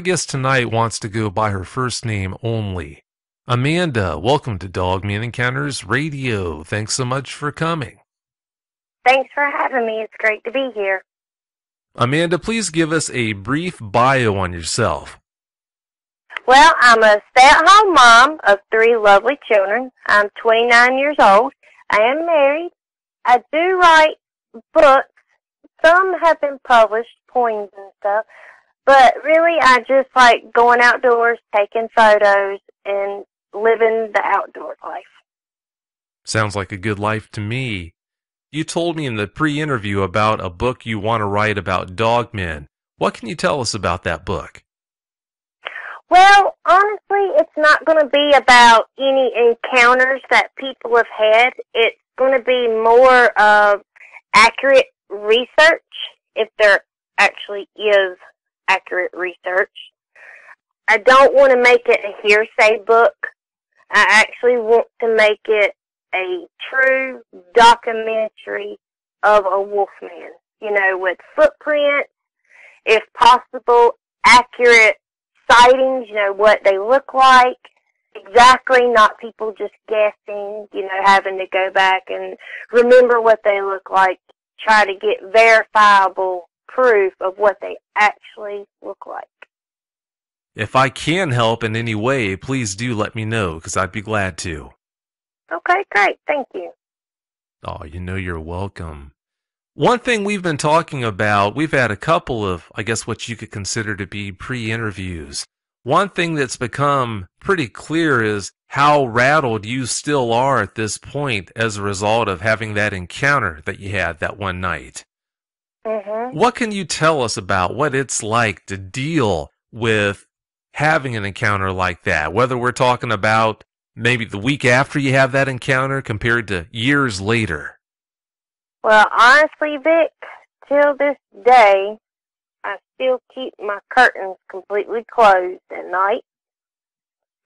guest tonight wants to go by her first name only. Amanda, welcome to Dogman Encounters Radio. Thanks so much for coming. Thanks for having me. It's great to be here. Amanda, please give us a brief bio on yourself. Well, I'm a stay-at-home mom of 3 lovely children. I'm 29 years old. I am married. I do write books. Some have been published, poems and stuff. But really, I just like going outdoors, taking photos, and living the outdoor life. Sounds like a good life to me. You told me in the pre-interview about a book you want to write about dogmen. What can you tell us about that book? Well, honestly, it's not going to be about any encounters that people have had. It's going to be more of accurate research, if there actually is accurate research. I don't want to make it a hearsay book. I actually want to make it a true documentary of a wolfman, with footprints, if possible, accurate sightings, what they look like, exactly, not people just guessing, having to go back and remember what they look like, try to get verifiable proof of what they actually look like. If I can help in any way, please do let me know, because I'd be glad to. Okay, great. Thank you. Oh, you're welcome. One thing we've been talking about, we've had a couple of, I guess, what you could consider to be pre-interviews. One thing that's become pretty clear is how rattled you still are at this point as a result of having that encounter that you had that one night. Mm-hmm. What can you tell us about what it's like to deal with having an encounter like that, whether we're talking about maybe the week after you have that encounter compared to years later? Well, honestly, Vic, till this day, I still keep my curtains completely closed at night,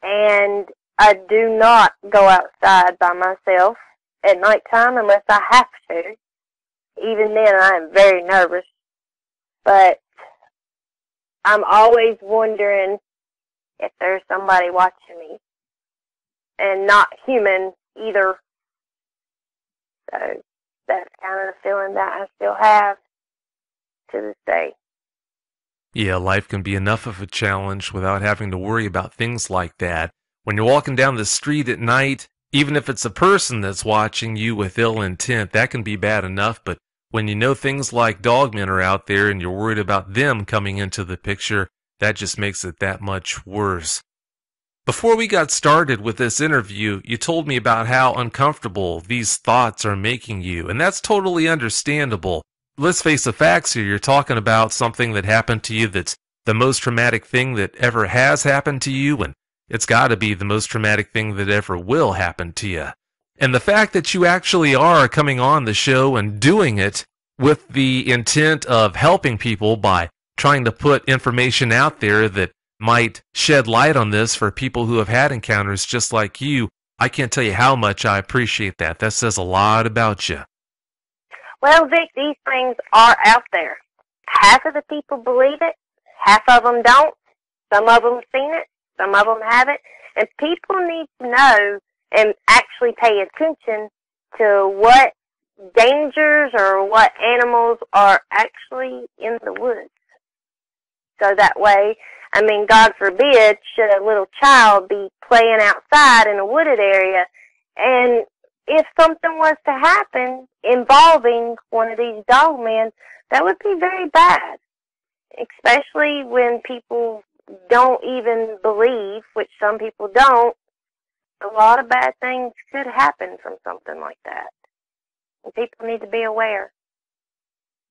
and I do not go outside by myself at nighttime unless I have to. Even then, I am very nervous, but I'm always wondering if there's somebody watching me, and not human either. So that's kind of the feeling that I still have to this day. Yeah, life can be enough of a challenge without having to worry about things like that. When you're walking down the street at night, even if it's a person that's watching you with ill intent, that can be bad enough, but when you know things like dogmen are out there and you're worried about them coming into the picture, that just makes it that much worse. Before we got started with this interview, you told me about how uncomfortable these thoughts are making you, and that's totally understandable. Let's face the facts here. You're talking about something that happened to you that's the most traumatic thing that ever has happened to you, and it's got to be the most traumatic thing that ever will happen to you. And the fact that you actually are coming on the show and doing it with the intent of helping people by trying to put information out there that might shed light on this for people who have had encounters just like you, I can't tell you how much I appreciate that. That says a lot about you. Well, Vic, these things are out there. Half of the people believe it, half of them don't. Some of them have seen it, some of them haven't. And people need to know and actually pay attention to what dangers or what animals are actually in the woods. So that way, God forbid, should a little child be playing outside in a wooded area, and if something was to happen involving one of these dogmen, that would be very bad, especially when people don't even believe, which some people don't. A lot of bad things could happen from something like that, and people need to be aware.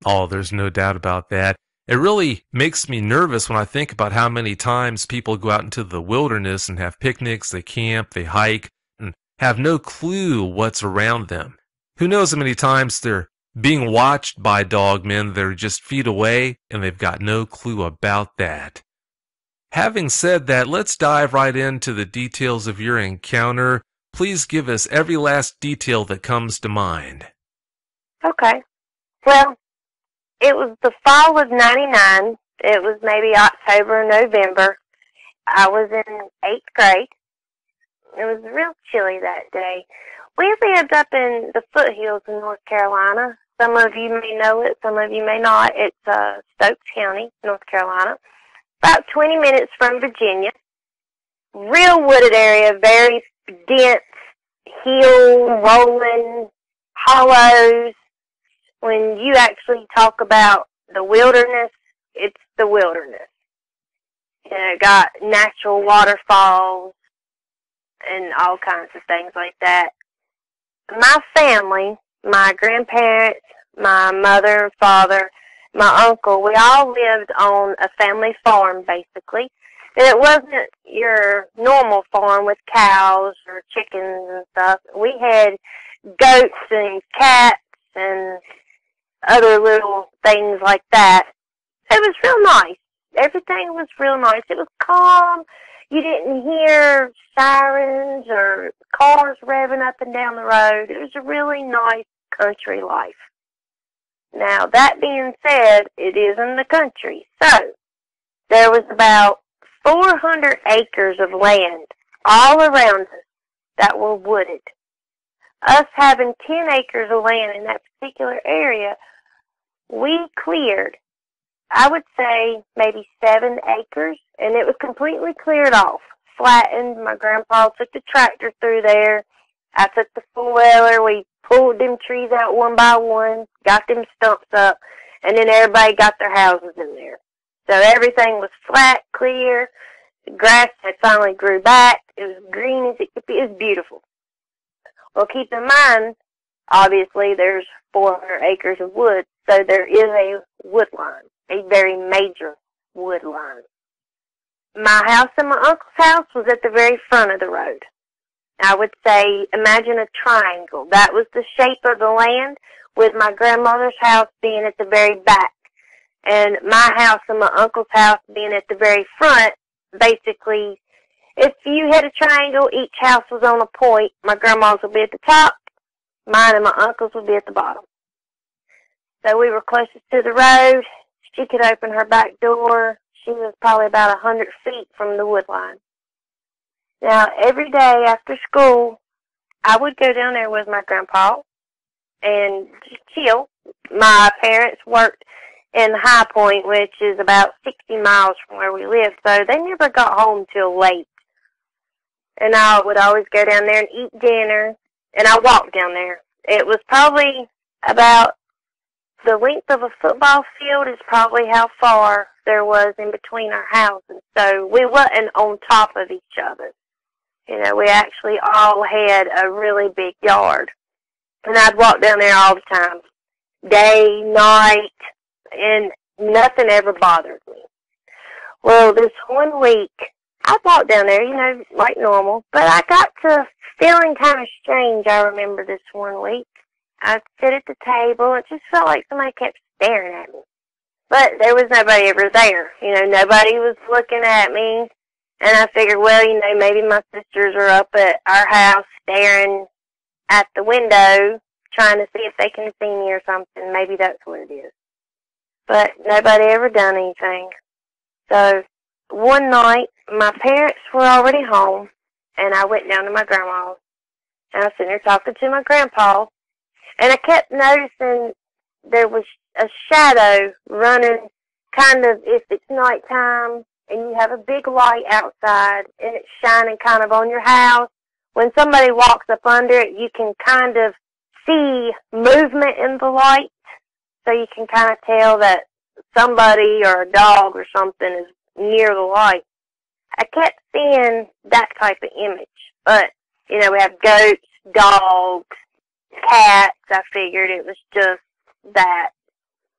Oh, there's no doubt about that. It really makes me nervous when I think about how many times people go out into the wilderness and have picnics, they camp, they hike, and have no clue what's around them. Who knows how many times they're being watched by dogmen that are just feet away, and they've got no clue about that. Having said that, let's dive right into the details of your encounter. Please give us every last detail that comes to mind. Okay. Well, it was the fall of '99. It was maybe October or November. I was in 8th grade. It was real chilly that day. We lived up in the foothills in North Carolina. Some of you may know it, some of you may not. It's Stokes County, North Carolina. About 20 minutes from Virginia. Real wooded area, very dense, hill, rolling, hollows. When you actually talk about the wilderness, it's the wilderness. Got natural waterfalls and all kinds of things like that. My family, my grandparents, my mother and father, my uncle, we all lived on a family farm, basically. And it wasn't your normal farm with cows or chickens and stuff. We had goats and cats and other little things like that. It was real nice. Everything was real nice. It was calm. You didn't hear sirens or cars revving up and down the road. It was a really nice country life. Now, that being said, it is in the country. So, there was about 400 acres of land all around us that were wooded. Us having 10 acres of land in that particular area, we cleared, I would say, maybe 7 acres, and it was completely cleared off, flattened. My grandpa took the tractor through there. I took the four-wheeler. We pulled them trees out one by one, got them stumps up, and then everybody got their houses in there. So everything was flat, clear. The grass had finally grew back. It was green as it could be. It was beautiful. Well, keep in mind, obviously, there's 400 acres of wood, so there is a wood line, a very major wood line. My house and my uncle's house was at the very front of the road. I would say, imagine a triangle. That was the shape of the land, with my grandmother's house being at the very back. And my house and my uncle's house being at the very front. Basically, if you had a triangle, each house was on a point. My grandma's would be at the top. Mine and my uncle's would be at the bottom. So we were closest to the road. She could open her back door. She was probably about 100 feet from the wood line. Now, every day after school, I would go down there with my grandpa and just chill. My parents worked in High Point, which is about 60 miles from where we lived, so they never got home till late. And I would always go down there and eat dinner, and I walked down there. It was probably about the length of a football field is probably how far there was in between our houses. So we wasn't on top of each other. We actually all had a really big yard. And I'd walk down there all the time, day, night, and nothing ever bothered me. Well, this one week, I walked down there, like normal, but I got to feeling kind of strange, I remember, this one week. I'd sit at the table, it just felt like somebody kept staring at me. But there was nobody ever there. Nobody was looking at me. And I figured, well, maybe my sisters are up at our house staring at the window, trying to see if they can see me or something. Maybe that's what it is. But nobody ever done anything. So one night, my parents were already home, and I went down to my grandma's. And I was sitting there talking to my grandpa, and I kept noticing there was a shadow running kind of, if it's nighttime, and you have a big light outside, and it's shining kind of on your house. When somebody walks up under it, you can kind of see movement in the light, so you can kind of tell that somebody or a dog or something is near the light. I kept seeing that type of image, but, we have goats, dogs, cats. I figured it was just that,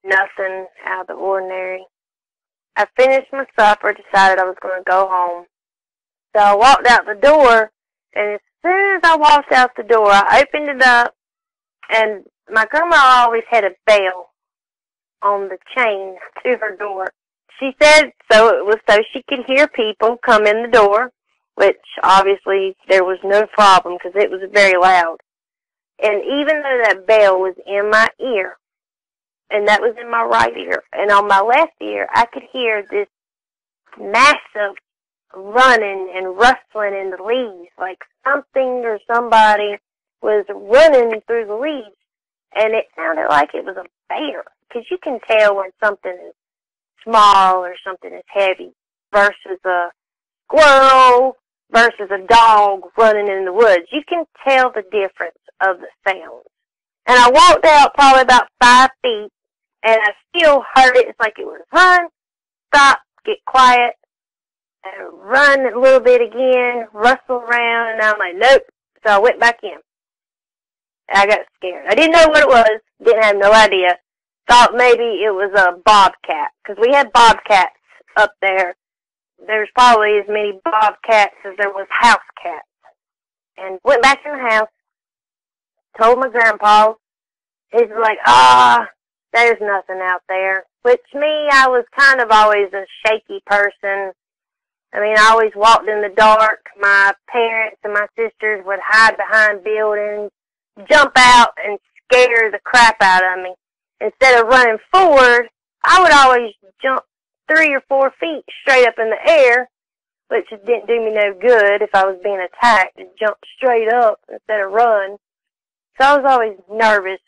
nothing out of the ordinary. I finished my supper, decided I was going to go home. So I walked out the door, and as soon as I walked out the door, I opened it up, and my grandma always had a bell on the chain to her door. She said so it was so she could hear people come in the door, which obviously there was no problem because it was very loud. And even though that bell was in my ear, and that was in my right ear. And on my left ear, I could hear this massive running and rustling in the leaves, like something or somebody was running through the leaves. And it sounded like it was a bear, because you can tell when something is small or something is heavy versus a squirrel versus a dog running in the woods. You can tell the difference of the sounds. And I walked out probably about 5 feet, and I still heard it. It's like it was run, stop, get quiet, and run a little bit again, rustle around, and I'm like, nope. So I went back in. I got scared. I didn't know what it was. Didn't have no idea. Thought maybe it was a bobcat, because we had bobcats up there. There's probably as many bobcats as there was house cats. And went back in the house, told my grandpa. He's like, there's nothing out there. Which me, I was kind of always a shaky person. I mean, I always walked in the dark. My parents and my sisters would hide behind buildings, jump out and scare the crap out of me. Instead of running forward, I would always jump 3 or 4 feet straight up in the air, which didn't do me no good if I was being attacked, and jump straight up instead of run. So I was always nervous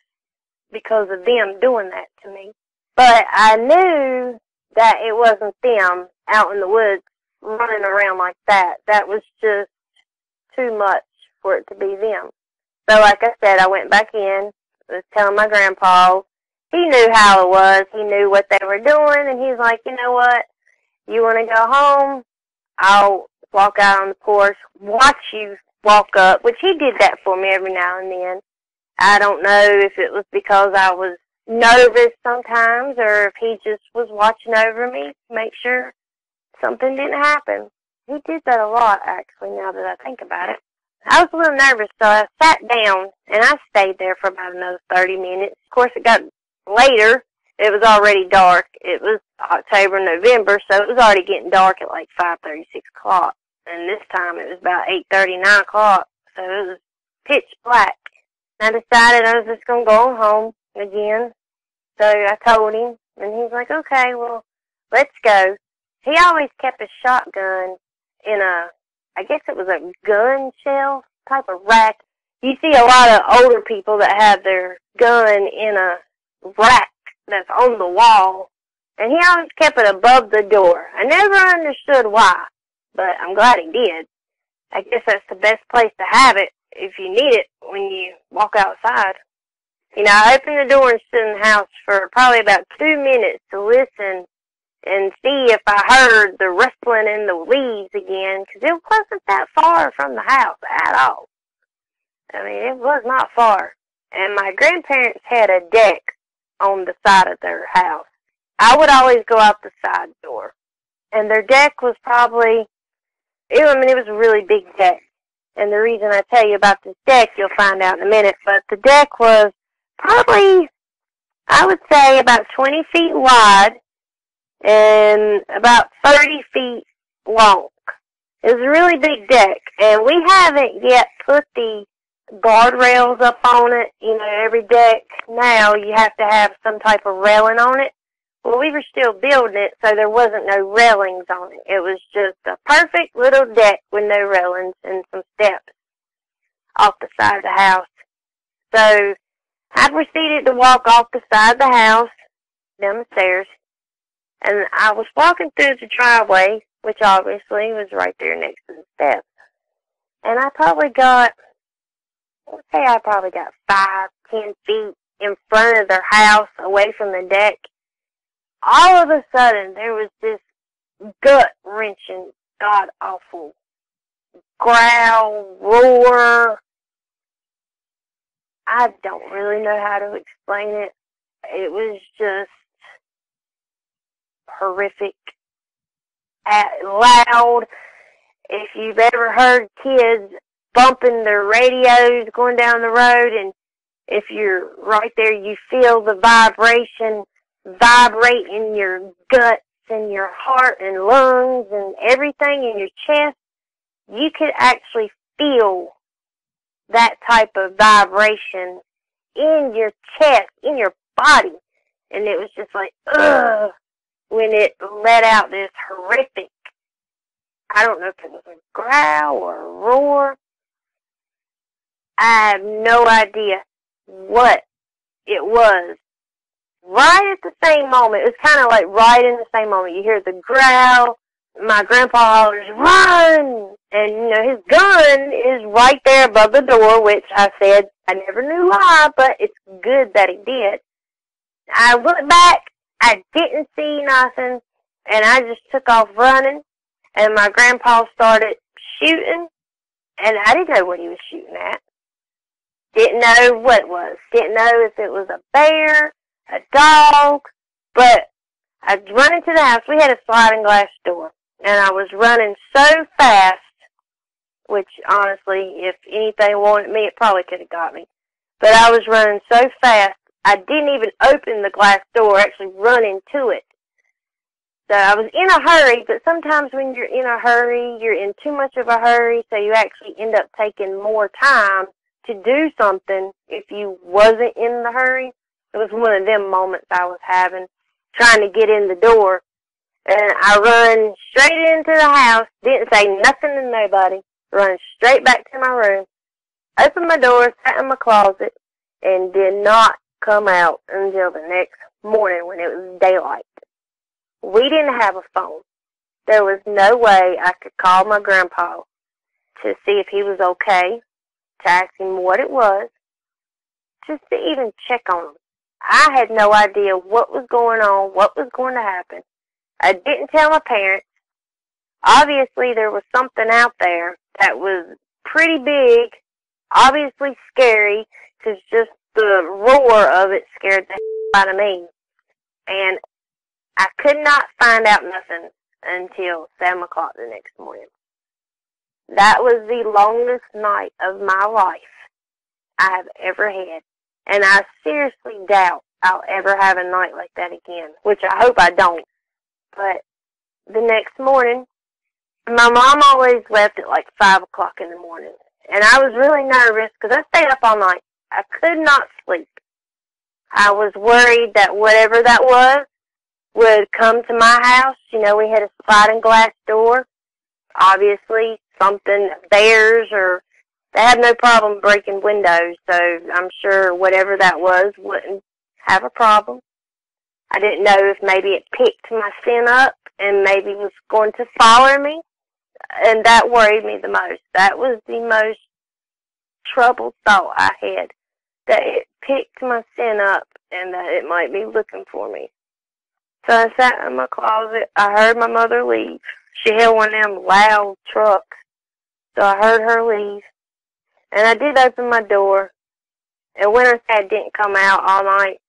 because of them doing that to me. But I knew that it wasn't them out in the woods running around like that. That was just too much for it to be them. So like I said, I went back in, was telling my grandpa. He knew how it was. He knew what they were doing, and he's like, you know what? You want to go home? I'll walk out on the porch, watch you walk up, which he did that for me every now and then. I don't know if it was because I was nervous sometimes or if he just was watching over me to make sure something didn't happen. He did that a lot, actually, now that I think about it. I was a little nervous, so I sat down, and I stayed there for about another 30 minutes. Of course, it got later. It was already dark. It was October, November, so it was already getting dark at like 5:30, 6 o'clock. And this time it was about 8:30, 9 o'clock, so it was pitch black. I decided I was just going to go home again. So I told him, and he was like, okay, well, let's go. He always kept a shotgun in I guess it was a gun shelf type of rack. You see a lot of older people that have their gun in a rack that's on the wall, and he always kept it above the door. I never understood why, but I'm glad he did. I guess that's the best place to have it if you need it when you walk outside. You know, I opened the door and stood in the house for probably about 2 minutes to listen and see if I heard the rustling in the leaves again, because it wasn't that far from the house at all. I mean, it was not far. And my grandparents had a deck on the side of their house. I would always go out the side door. And their deck was probably, it was a really big deck. And the reason I tell you about this deck, you'll find out in a minute, but the deck was probably, I would say, about 20 feet wide and about 30 feet long. It was a really big deck, and we haven't yet put the guardrails up on it. You know, every deck now you have to have some type of railing on it. Well, we were still building it, so there wasn't no railings on it. It was just a perfect little deck with no railings and some steps off the side of the house. So I proceeded to walk off the side of the house, down the stairs, and I was walking through the driveway, which obviously was right there next to the steps. And I probably got, let's say I probably got 5, 10 feet in front of their house, away from the deck. All of a sudden, there was this gut-wrenching, god-awful growl, roar. I don't really know how to explain it. It was just horrific, loud. If you've ever heard kids bumping their radios going down the road, and if you're right there, you feel the vibration vibrate in your guts and your heart and lungs and everything in your chest, you could actually feel that type of vibration in your chest, in your body. and it was just like, ugh, when it let out this horrific, I don't know if it was a growl or a roar. I have no idea what it was. Right at the same moment, it was kind of like right in the same moment, you hear the growl. My grandpa hollers, run! And, you know, his gun is right there above the door, which I said I never knew why, but it's good that he did. I looked back, I didn't see nothing, and I just took off running, and my grandpa started shooting, and I didn't know what he was shooting at. Didn't know what it was. Didn't know if it was a bear, a dog, but I was running to the house. We had a sliding glass door, and I was running so fast, which honestly, if anything wanted me, it probably could have got me. But I was running so fast, I didn't even open the glass door, actually run into it. So I was in a hurry, but sometimes when you're in a hurry, you're in too much of a hurry, so you actually end up taking more time to do something if you wasn't in the hurry. It was one of them moments I was having, trying to get in the door. And I run straight into the house, didn't say nothing to nobody, run straight back to my room, opened my door, sat in my closet, and did not come out until the next morning when it was daylight. We didn't have a phone. There was no way I could call my grandpa to see if he was okay, to ask him what it was, just to even check on him. I had no idea what was going on, what was going to happen. I didn't tell my parents. Obviously, there was something out there that was pretty big, obviously scary, because just the roar of it scared the hell out of me. And I could not find out nothing until 7 o'clock the next morning. That was the longest night of my life I have ever had. And I seriously doubt I'll ever have a night like that again, which I hope I don't. But the next morning, my mom always left at like 5 o'clock in the morning. And I was really nervous because I stayed up all night. I could not sleep. I was worried that whatever that was would come to my house. You know, we had a sliding glass door. Obviously, something, bears, or they have no problem breaking windows, so I'm sure whatever that was wouldn't have a problem. I didn't know if maybe it picked my scent up and maybe was going to follow me, and that worried me the most. That was the most troubled thought I had, that it picked my scent up and that it might be looking for me. So I sat in my closet. I heard my mother leave. She had one of them loud trucks, so I heard her leave. And I did open my door, and when I say I didn't come out all night,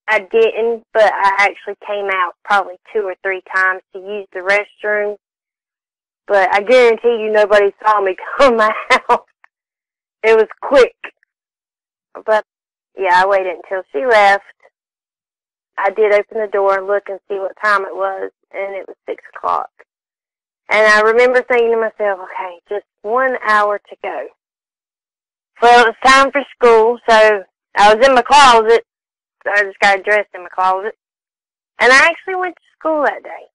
I didn't, but I actually came out probably 2 or 3 times to use the restroom. But I guarantee you nobody saw me come out. It was quick. But, yeah, I waited until she left. I did open the door and look and see what time it was, and it was 6 o'clock. And I remember thinking to myself, okay, just 1 hour to go. Well, it was time for school, so I was in my closet. So I just got dressed in my closet. And I actually went to school that day,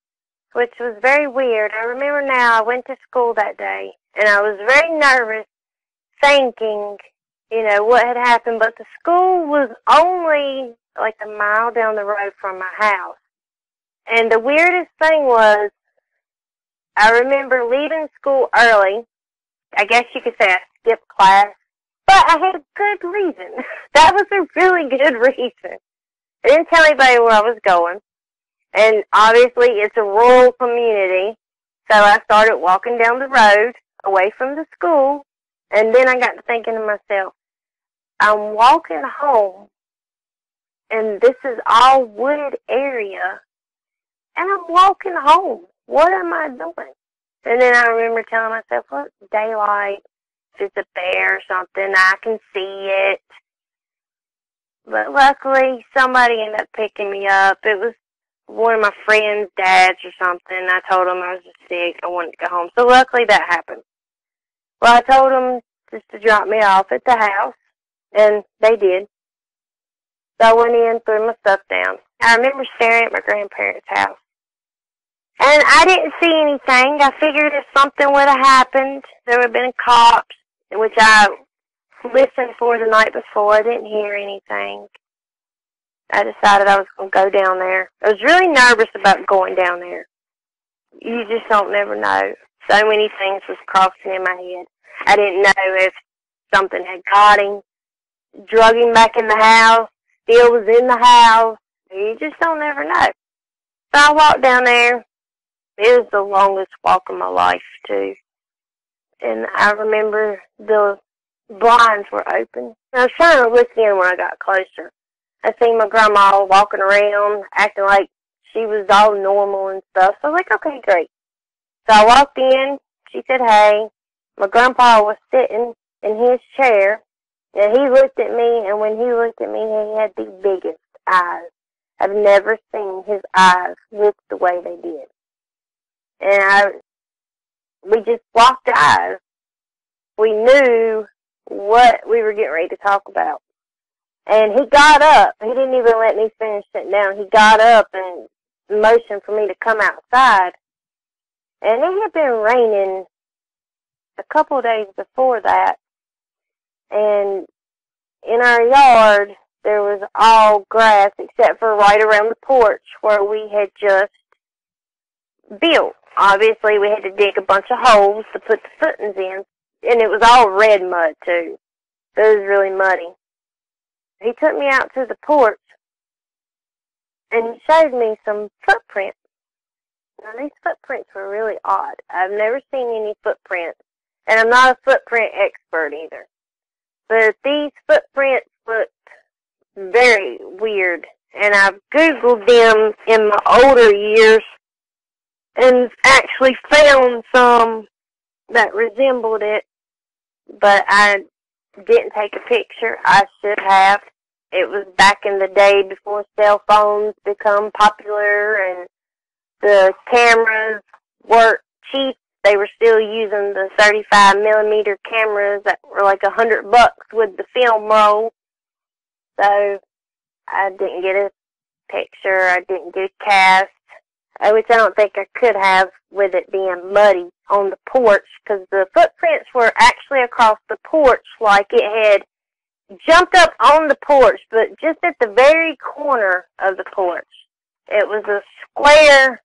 which was very weird. I remember now I went to school that day, and I was very nervous, thinking, you know, what had happened. But the school was only like a mile down the road from my house. And the weirdest thing was, I remember leaving school early. I guess you could say I skipped class. But I had a good reason. That was a really good reason. I didn't tell anybody where I was going. And obviously it's a rural community. So I started walking down the road away from the school. And then I got to thinking to myself, I'm walking home. And this is all wooded area. And I'm walking home. What am I doing? And then I remember telling myself, well, it's daylight. If it's a bear or something, I can see it. But luckily, somebody ended up picking me up. It was one of my friend's dads or something. I told him I was just sick. I wanted to go home. So luckily that happened. Well, I told them just to drop me off at the house, and they did. So I went in, threw my stuff down. I remember staring at my grandparents' house. And I didn't see anything. I figured if something would have happened, there would have been cops, which I listened for the night before. I didn't hear anything. I decided I was going to go down there. I was really nervous about going down there. You just don't never know. So many things was crossing in my head. I didn't know if something had got him, drug him back in the house, still was in the house. You just don't ever know. So I walked down there. It was the longest walk of my life, too. And I remember the blinds were open. I was trying to look in when I got closer. I seen my grandma walking around, acting like she was all normal and stuff. So I was like, okay, great. So I walked in. She said, hey. My grandpa was sitting in his chair, and he looked at me, and when he looked at me, he had the biggest eyes. I've never seen his eyes look the way they did. And we just locked eyes. We knew what we were getting ready to talk about. And he got up. He didn't even let me finish sitting down. He got up and motioned for me to come outside. And it had been raining a couple of days before that. And in our yard, there was all grass except for right around the porch where we had just built. Obviously, we had to dig a bunch of holes to put the footings in. And it was all red mud, too. So it was really muddy. He took me out to the porch, and he showed me some footprints. Now, these footprints were really odd. I've never seen any footprints, and I'm not a footprint expert either. But these footprints looked very weird, and I've Googled them in my older years and actually found some that resembled it, but I didn't take a picture. I should have. It was back in the day before cell phones become popular and the cameras weren't cheap. They were still using the 35 millimeter cameras that were like $100 with the film roll. So I didn't get a picture. I didn't get a cast, which I don't think I could have with it being muddy on the porch, because the footprints were actually across the porch, like it had jumped up on the porch, but just at the very corner of the porch. It was a square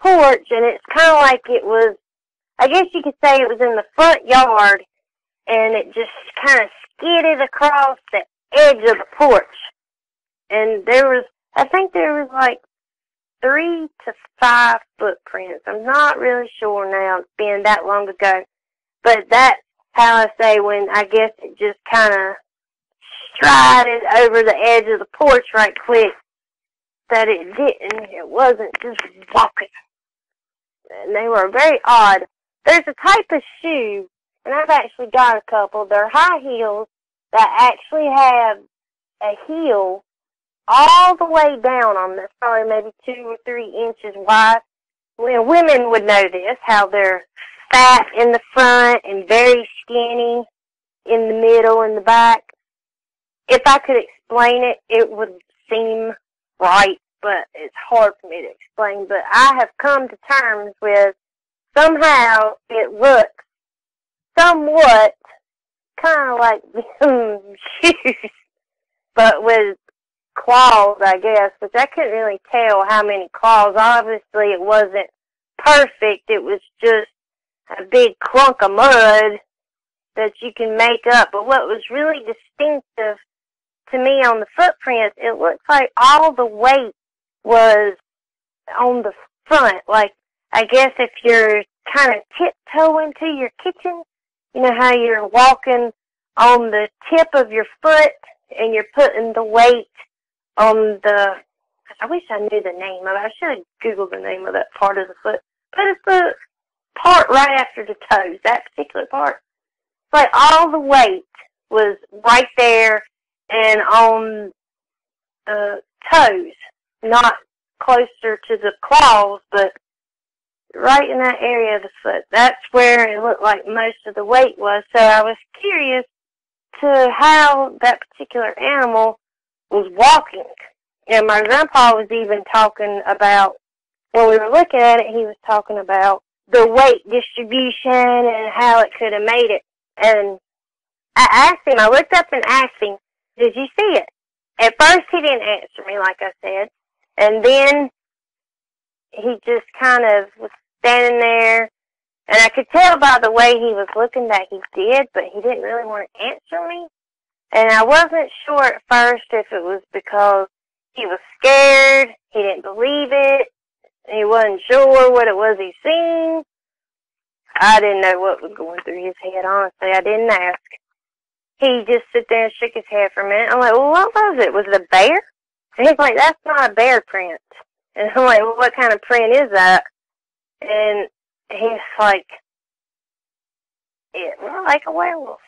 porch, and it's kind of like it was, I guess you could say it was in the front yard, and it just kind of skidded across the edge of the porch. And I think there was like 3 to 5 footprints. I'm not really sure now. It's been that long ago. But that's how I say when I guess it just kind of strided over the edge of the porch right quick, that it didn't. It wasn't just walking. And they were very odd. There's a type of shoe, and I've actually got a couple. They're high heels that actually have a heel all the way down on them. Probably maybe 2 or 3 inches wide. Well, women would know this, how they're fat in the front and very skinny in the middle and the back. If I could explain it, it would seem right, but it's hard for me to explain. But I have come to terms with somehow it looks somewhat kind of like them shoes, but with claws, I guess, which I couldn't really tell how many claws. Obviously, it wasn't perfect. It was just a big clunk of mud that you can make up. But what was really distinctive to me on the footprints, it looks like all the weight was on the front. Like, I guess if you're kind of tiptoeing to your kitchen, you know how you're walking on the tip of your foot and you're putting the weight on the, I wish I knew the name of it. I should have Googled the name of that part of the foot. But it's the part right after the toes, that particular part. But all the weight was right there and on the toes, not closer to the claws, but right in that area of the foot. That's where it looked like most of the weight was. So I was curious to how that particular animal was walking. And my grandpa was even talking about, when we were looking at it, he was talking about the weight distribution and how it could have made it. And I looked up and asked him, did you see it? At first he didn't answer me, like I said. And then he just kind of was standing there. And I could tell by the way he was looking that he did, but he didn't really want to answer me. And I wasn't sure at first if it was because he was scared, he didn't believe it, he wasn't sure what it was he seen. I didn't know what was going through his head, honestly. I didn't ask. He just sit there and shook his head for a minute. I'm like, well, what was it? Was it a bear? And he's like, that's not a bear print. And I'm like, well, what kind of print is that? And he's like, it looked like a werewolf.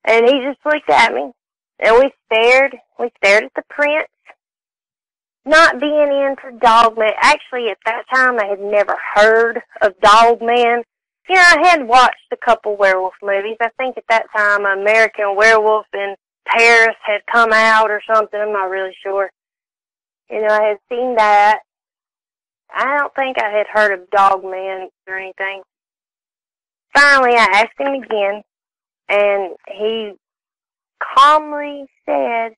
And he just looked at me. And we stared at the prints. Not being into Dogman, actually at that time I had never heard of Dogman. You know, I had watched a couple werewolf movies. I think at that time American Werewolf in Paris had come out or something. I'm not really sure. You know, I had seen that. I don't think I had heard of Dogman or anything. Finally, I asked him again, and he calmly said,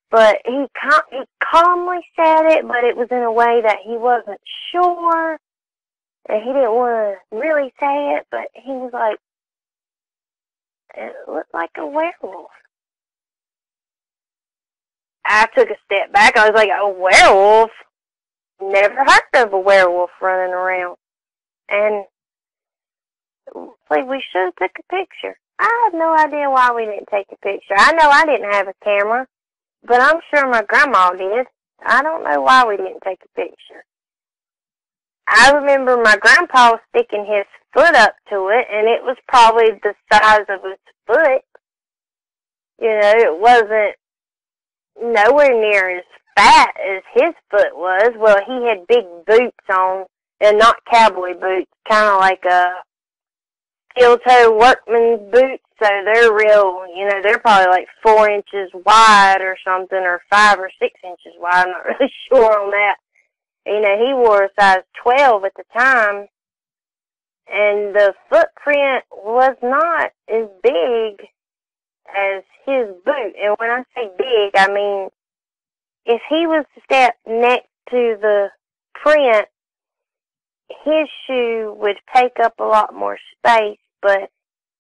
but he calmly said it, but it was in a way that he wasn't sure, and he didn't want to really say it, but he was like, it looked like a werewolf. I took a step back. I was like, a werewolf? Never heard of a werewolf running around. And like, we should have took a picture. I have no idea why we didn't take a picture. I know I didn't have a camera, but I'm sure my grandma did. I don't know why we didn't take a picture. I remember my grandpa sticking his foot up to it, and it was probably the size of his foot. You know, it wasn't nowhere near as fat as his foot was. Well, he had big boots on, and not cowboy boots, kind of like a steel-toe workman's boots, so they're real, you know, they're probably like 4 inches wide or something, or 5 or 6 inches wide. I'm not really sure on that. You know, he wore a size 12 at the time, and the footprint was not as big as his boot. And when I say big, I mean, if he was to step next to the print, his shoe would take up a lot more space, but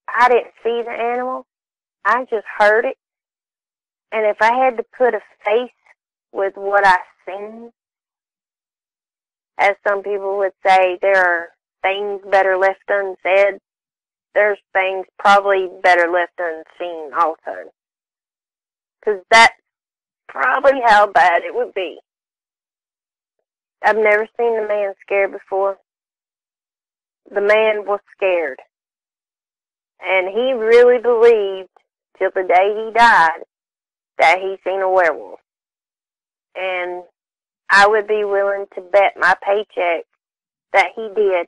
I didn't see the animal. I just heard it. And if I had to put a face with what I seen, as some people would say, there are things better left unsaid. There's things probably better left unseen also. Because that's probably how bad it would be. I've never seen the man scared before. The man was scared. And he really believed, till the day he died, that he seen a werewolf. And I would be willing to bet my paycheck that he did.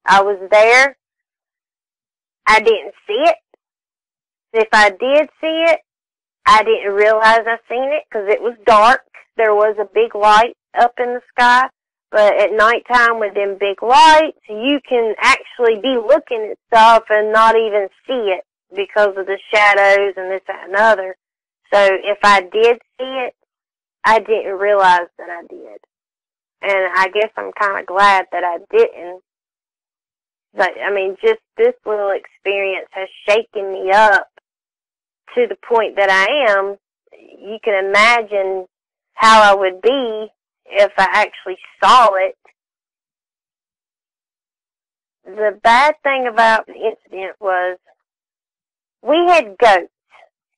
I was there. I didn't see it. If I did see it, I didn't realize I seen it because it was dark. There was a big light up in the sky. But at nighttime with them big lights, you can actually be looking at stuff and not even see it because of the shadows and this, that, and other. So if I did see it, I didn't realize that I did. And I guess I'm kind of glad that I didn't. But, I mean, just this little experience has shaken me up to the point that I am. You can imagine how I would be if I actually saw it. The bad thing about the incident was we had goats,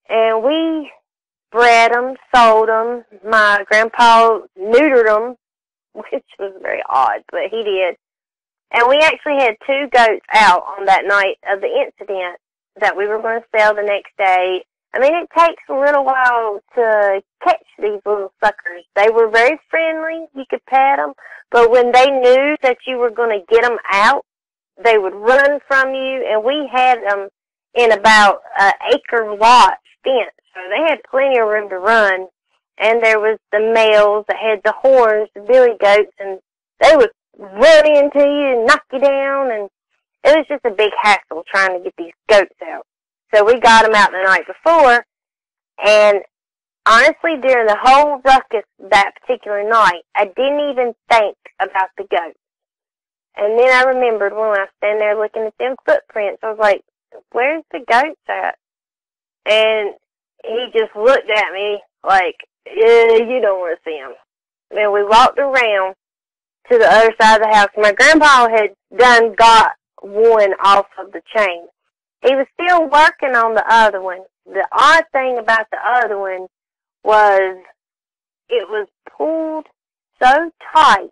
and we bred them, sold them. My grandpa neutered them, which was very odd, but he did. And we actually had 2 goats out on that night of the incident that we were going to sell the next day. I mean, it takes a little while to catch these little suckers. They were very friendly. You could pet them. But when they knew that you were going to get them out, they would run from you. And we had them in about an acre lot fence, so they had plenty of room to run. And there was the males that had the horns, the billy goats, and they would run into you and knock you down, and it was just a big hassle trying to get these goats out. So we got them out the night before, and honestly, during the whole ruckus that particular night, I didn't even think about the goats. And then I remembered when I was standing there looking at them footprints, I was like, where's the goats at? And he just looked at me like, yeah, you don't want to see them. And we walked around to the other side of the house. My grandpa had got one off of the chain. He was still working on the other one. The odd thing about the other one was it was pulled so tight.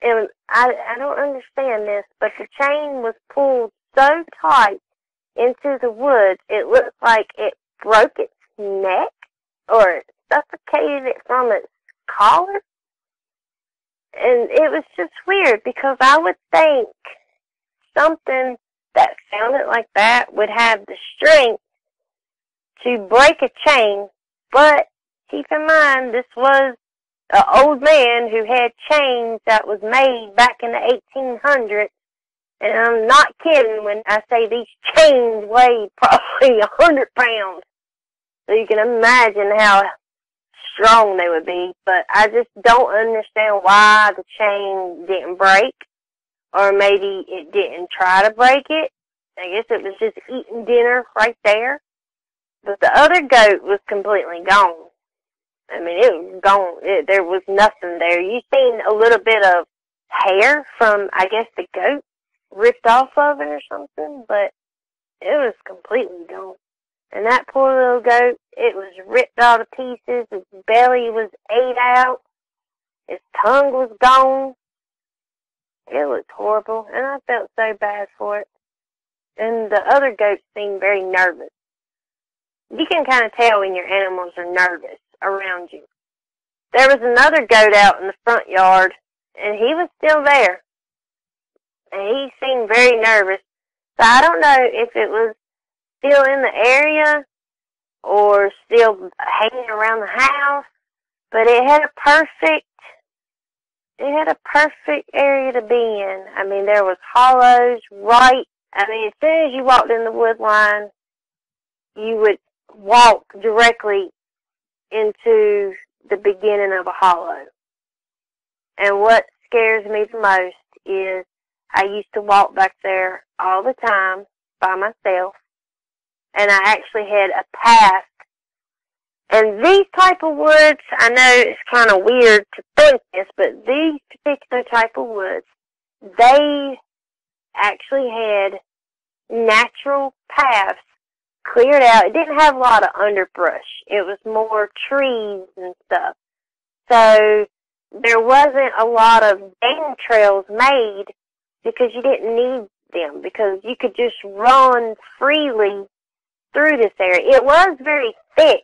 And I don't understand this, but the chain was pulled so tight into the woods, it looked like it broke its neck or suffocated it from its collar. And it was just weird because I would think something that sounded like that would have the strength to break a chain, but keep in mind this was an old man who had chains that was made back in the 1800s, and I'm not kidding when I say these chains weighed probably 100 pounds. So you can imagine how strong they would be, but I just don't understand why the chain didn't break, or maybe it didn't try to break it. I guess it was just eating dinner right there. But the other goat was completely gone. I mean, it was gone. There was nothing there. You seen a little bit of hair from, I guess, the goat ripped off of it or something, but it was completely gone. And that poor little goat, it was ripped all to pieces. His belly was ate out. His tongue was gone. It looked horrible, and I felt so bad for it. And the other goats seemed very nervous. You can kind of tell when your animals are nervous around you. There was another goat out in the front yard, and he was still there. And he seemed very nervous. So I don't know if it was still in the area or still hanging around the house, but it had a perfect area to be in. I mean, there was hollows as soon as you walked in the wood line, you would walk directly into the beginning of a hollow. And what scares me the most is I used to walk back there all the time by myself, and I actually had a path. And these type of woods, I know it's kind of weird to think this, but these particular type of woods, they actually had natural paths cleared out. It didn't have a lot of underbrush. It was more trees and stuff. So there wasn't a lot of game trails made because you didn't need them, because you could just run freely through this area. It was very thick.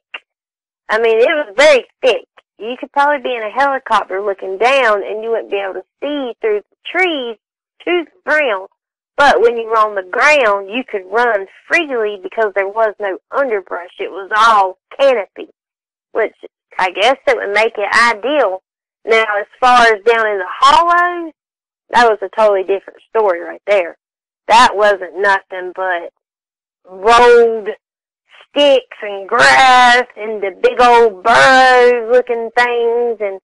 I mean, it was very thick. You could probably be in a helicopter looking down and you wouldn't be able to see through the trees to the ground. But when you were on the ground, you could run freely because there was no underbrush. It was all canopy, which I guess it would make it ideal. Now, as far as down in the hollows, that was a totally different story right there. That wasn't nothing but rolled sticks and grass and the big old burrow-looking things, and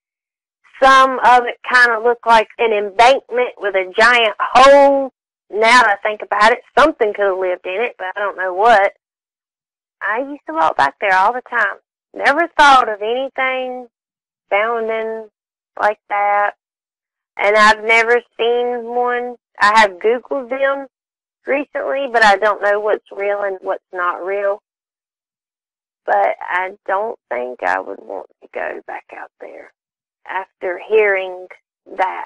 some of it kind of looked like an embankment with a giant hole. Now that I think about it, something could have lived in it, but I don't know what. I used to walk back there all the time. Never thought of anything sounding like that. And I've never seen one. I have Googled them recently, but I don't know what's real and what's not real. But I don't think I would want to go back out there after hearing that.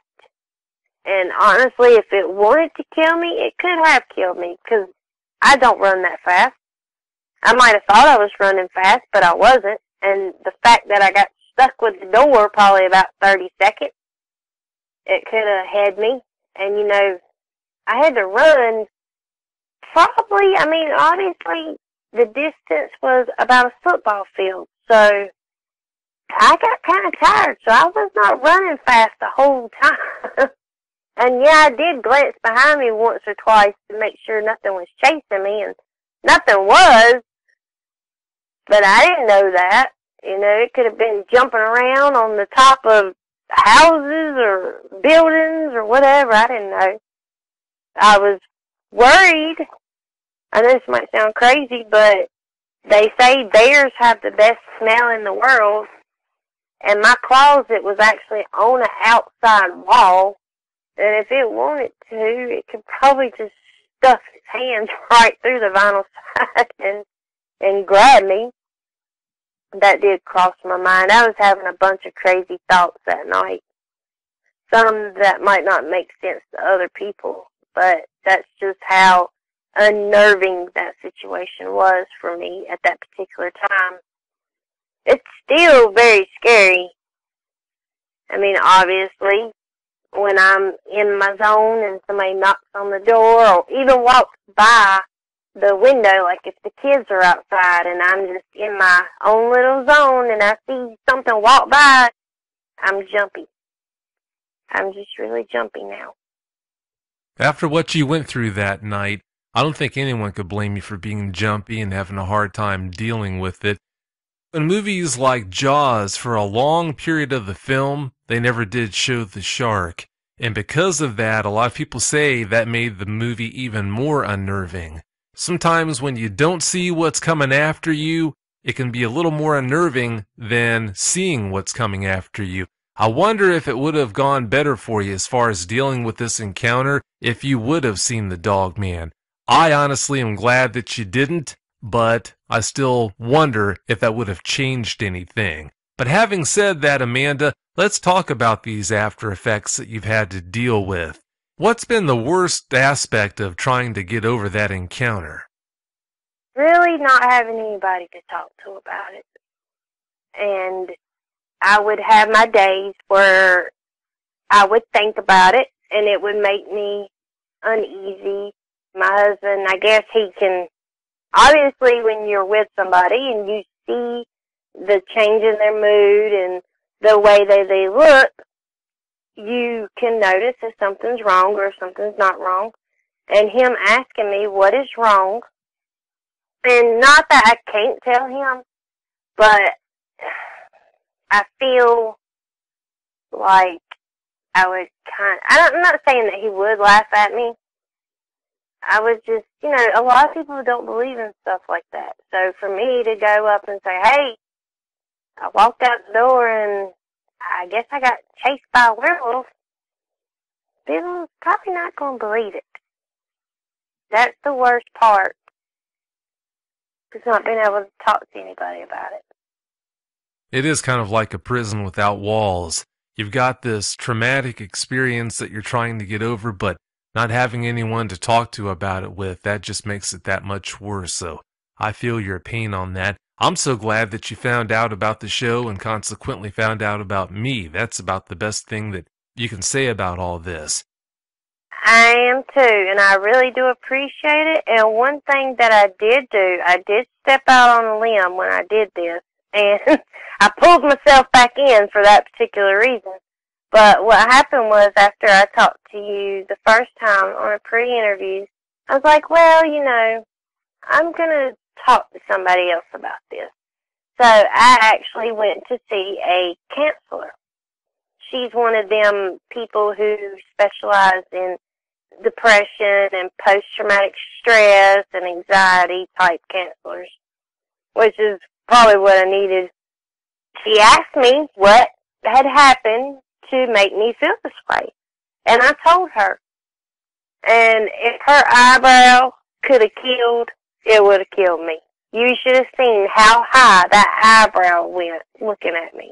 And honestly, if it wanted to kill me, it could have killed me, because I don't run that fast. I might have thought I was running fast, but I wasn't. And the fact that I got stuck with the door probably about 30 seconds, it could have had me. And, I had to run probably, obviously, the distance was about a football field. So I got kind of tired, so I was not running fast the whole time. And yeah, I did glance behind me once or twice to make sure nothing was chasing me, and nothing was, but I didn't know that. You know, it could have been jumping around on the top of houses or buildings or whatever. I didn't know. I was worried. I know this might sound crazy, but they say bears have the best smell in the world, and my closet was actually on an outside wall, and if it wanted to, it could probably just stuff its hands right through the vinyl side and grab me. That did cross my mind. I was having a bunch of crazy thoughts that night. Some that might not make sense to other people, but that's just how unnerving that situation was for me at that particular time. It's still very scary. I mean, obviously, when I'm in my zone and somebody knocks on the door or even walks by the window, like if the kids are outside and I'm just in my own little zone and I see something walk by, I'm jumpy. I'm just really jumpy now. After what you went through that night, I don't think anyone could blame you for being jumpy and having a hard time dealing with it. In movies like Jaws, for a long period of the film, they never did show the shark. And because of that, a lot of people say that made the movie even more unnerving. Sometimes when you don't see what's coming after you, it can be a little more unnerving than seeing what's coming after you. I wonder if it would have gone better for you as far as dealing with this encounter if you would have seen the dog man. I honestly am glad that you didn't, but I still wonder if that would have changed anything. But having said that, Amanda, let's talk about these after effects that you've had to deal with. What's been the worst aspect of trying to get over that encounter? Really not having anybody to talk to about it. And I would have my days where I would think about it, and it would make me uneasy. My husband, I guess he can, obviously when you're with somebody and you see the change in their mood and the way they look, you can notice if something's wrong or if something's not wrong. And him asking me what is wrong, and not that I can't tell him, but I feel like I would I'm not saying that he would laugh at me. I would just, you know, a lot of people don't believe in stuff like that. So for me to go up and say, hey, I walked out the door and I guess I got chased by a werewolf, people are probably not going to believe it. That's the worst part. Just not being able to talk to anybody about it. It is kind of like a prison without walls. You've got this traumatic experience that you're trying to get over, but not having anyone to talk to about it with, that just makes it that much worse. So I feel your pain on that. I'm so glad that you found out about the show and consequently found out about me. That's about the best thing that you can say about all this. I am too, and I really do appreciate it. And one thing that I did do, I did step out on a limb when I did this, and I pulled myself back in for that particular reason. But what happened was, after I talked to you the first time on a pre-interview, I was like, well, you know, I'm going to talk to somebody else about this. So I actually went to see a counselor. She's one of them people who specialize in depression and post-traumatic stress and anxiety type counselors, which is probably what I needed. She asked me what had happened to make me feel this way, and I told her. And if her eyebrow could have killed, it would have killed me. You should have seen how high that eyebrow went looking at me.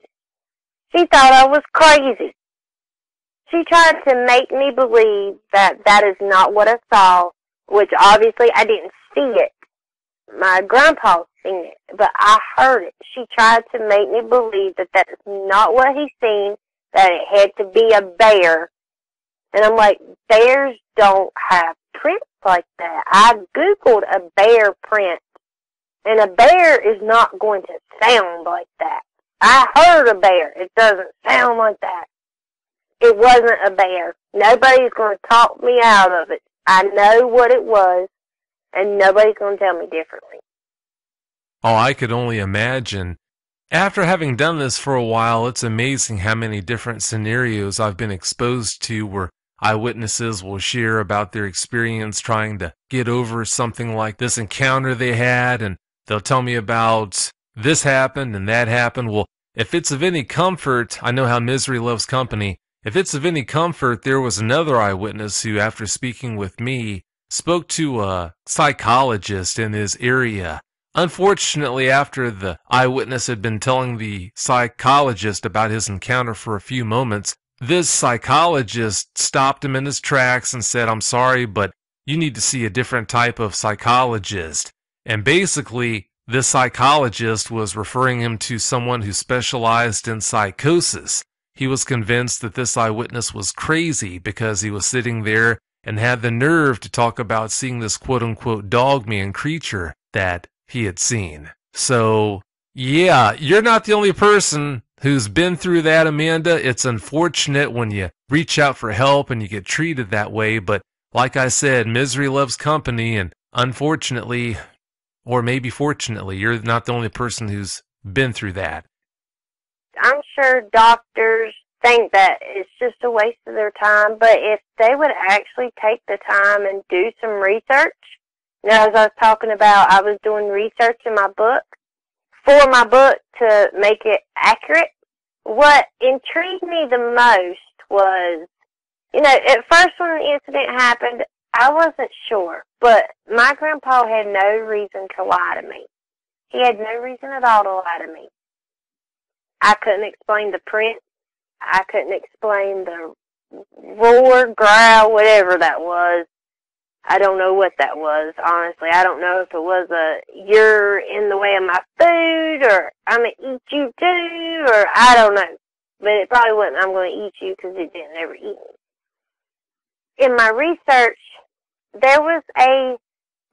She thought I was crazy. She tried to make me believe that that is not what I saw, which obviously I didn't see it. My grandpa seen it, but I heard it. She tried to make me believe that that is not what he seen, that it had to be a bear. And I'm like, bears don't have prints like that. I Googled a bear print, And a bear is not going to sound like that. I heard a bear. It doesn't sound like that. It wasn't a bear. Nobody's going to talk me out of it. I know what it was, and nobody's going to tell me differently. Oh, I could only imagine. After having done this for a while, it's amazing how many different scenarios I've been exposed to where eyewitnesses will share about their experience trying to get over something like this encounter they had, and they'll tell me about this happened and that happened. Well, if it's of any comfort, I know how misery loves company. If it's of any comfort, there was another eyewitness who, after speaking with me, spoke to a psychologist in his area. Unfortunately, after the eyewitness had been telling the psychologist about his encounter for a few moments, this psychologist stopped him in his tracks and said, "I'm sorry, but you need to see a different type of psychologist." And basically, this psychologist was referring him to someone who specialized in psychosis. He was convinced that this eyewitness was crazy because he was sitting there and had the nerve to talk about seeing this quote-unquote dog-man creature that he had seen. So, yeah, you're not the only person who's been through that, Amanda. It's unfortunate when you reach out for help and you get treated that way, but like I said, misery loves company, and unfortunately, or maybe fortunately, you're not the only person who's been through that. I'm sure doctors think that it's just a waste of their time, but if they would actually take the time and do some research, you know, as I was talking about, I was doing research in my book, for my book to make it accurate. What intrigued me the most was, you know, at first when the incident happened, I wasn't sure, but my grandpa had no reason to lie to me. He had no reason at all to lie to me. I couldn't explain the print. I couldn't explain the roar, growl, whatever that was. I don't know what that was, honestly. I don't know if it was you're in the way of my food, or I'm going to eat you too, or I don't know. But it probably wasn't I'm going to eat you, because it didn't ever eat me. In my research, there was a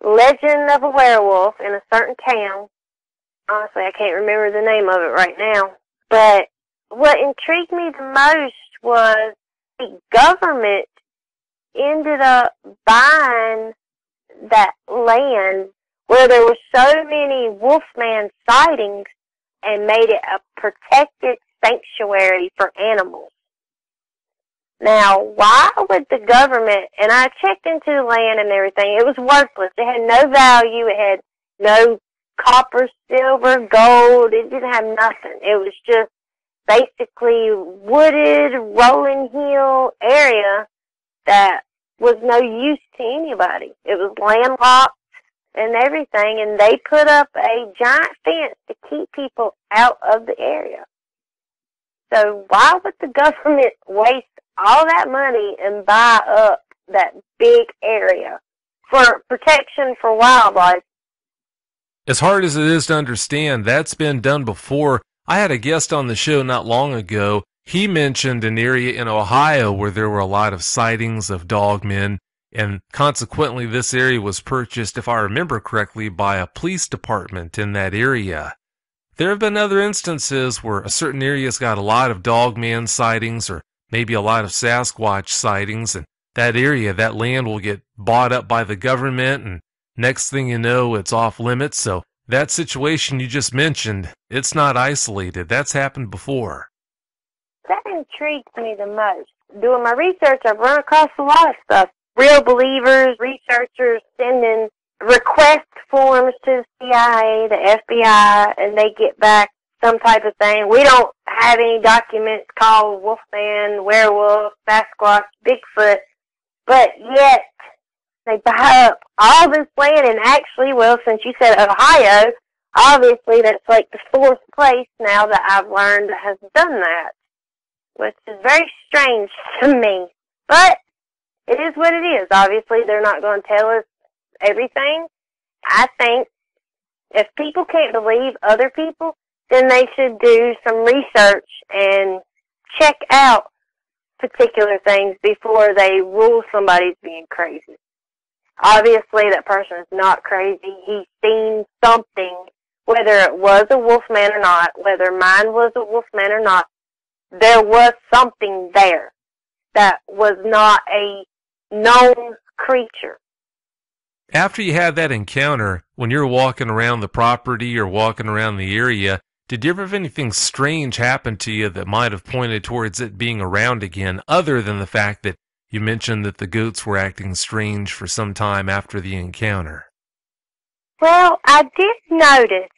legend of a werewolf in a certain town. Honestly, I can't remember the name of it right now. But what intrigued me the most was the government ended up buying that land where there were so many Wolfman sightings and made it a protected sanctuary for animals. Now, why would the government, and I checked into the land and everything, it was worthless. It had no value. It had no copper, silver, gold. It didn't have nothing. It was just basically wooded, rolling hill area that was no use to anybody. It was landlocked and everything, and they put up a giant fence to keep people out of the area. So why would the government waste all that money and buy up that big area for protection for wildlife? As hard as it is to understand, that's been done before. I had a guest on the show not long ago. He mentioned an area in Ohio where there were a lot of sightings of dogmen, and consequently this area was purchased, if I remember correctly, by a police department in that area. There have been other instances where a certain area's got a lot of dogman sightings, or maybe a lot of Sasquatch sightings, and that area, that land will get bought up by the government, and next thing you know, it's off limits. So that situation you just mentioned, it's not isolated. That's happened before. That intrigues me the most. Doing my research, I've run across a lot of stuff. Real believers, researchers sending request forms to the CIA, the FBI, and they get back some type of thing. We don't have any documents called Wolfman, Werewolf, Sasquatch, Bigfoot, but yet they buy up all this land, and actually, well, since you said Ohio, obviously that's like the fourth place now that I've learned that has done that, which is very strange to me. But it is what it is. Obviously, they're not going to tell us everything. I think if people can't believe other people, then they should do some research and check out particular things before they rule somebody's being crazy. Obviously, that person is not crazy. He's seen something, whether it was a wolf man or not, whether mine was a wolf man or not. There was something there that was not a known creature. After you had that encounter, when you're walking around the property or walking around the area, did you ever have anything strange happen to you that might have pointed towards it being around again, other than the fact that you mentioned that the goats were acting strange for some time after the encounter? Well, I did notice,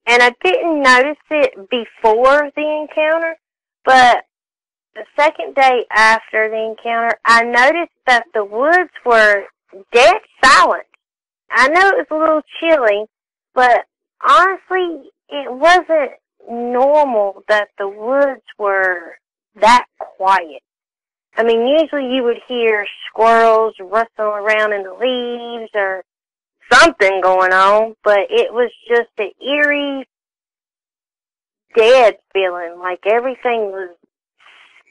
and I didn't notice it before the encounter, but the second day after the encounter, I noticed that the woods were dead silent. I know it was a little chilly, but honestly, it wasn't normal that the woods were that quiet. I mean, usually you would hear squirrels rustling around in the leaves or something going on, but it was just an eerie, dead feeling, like everything was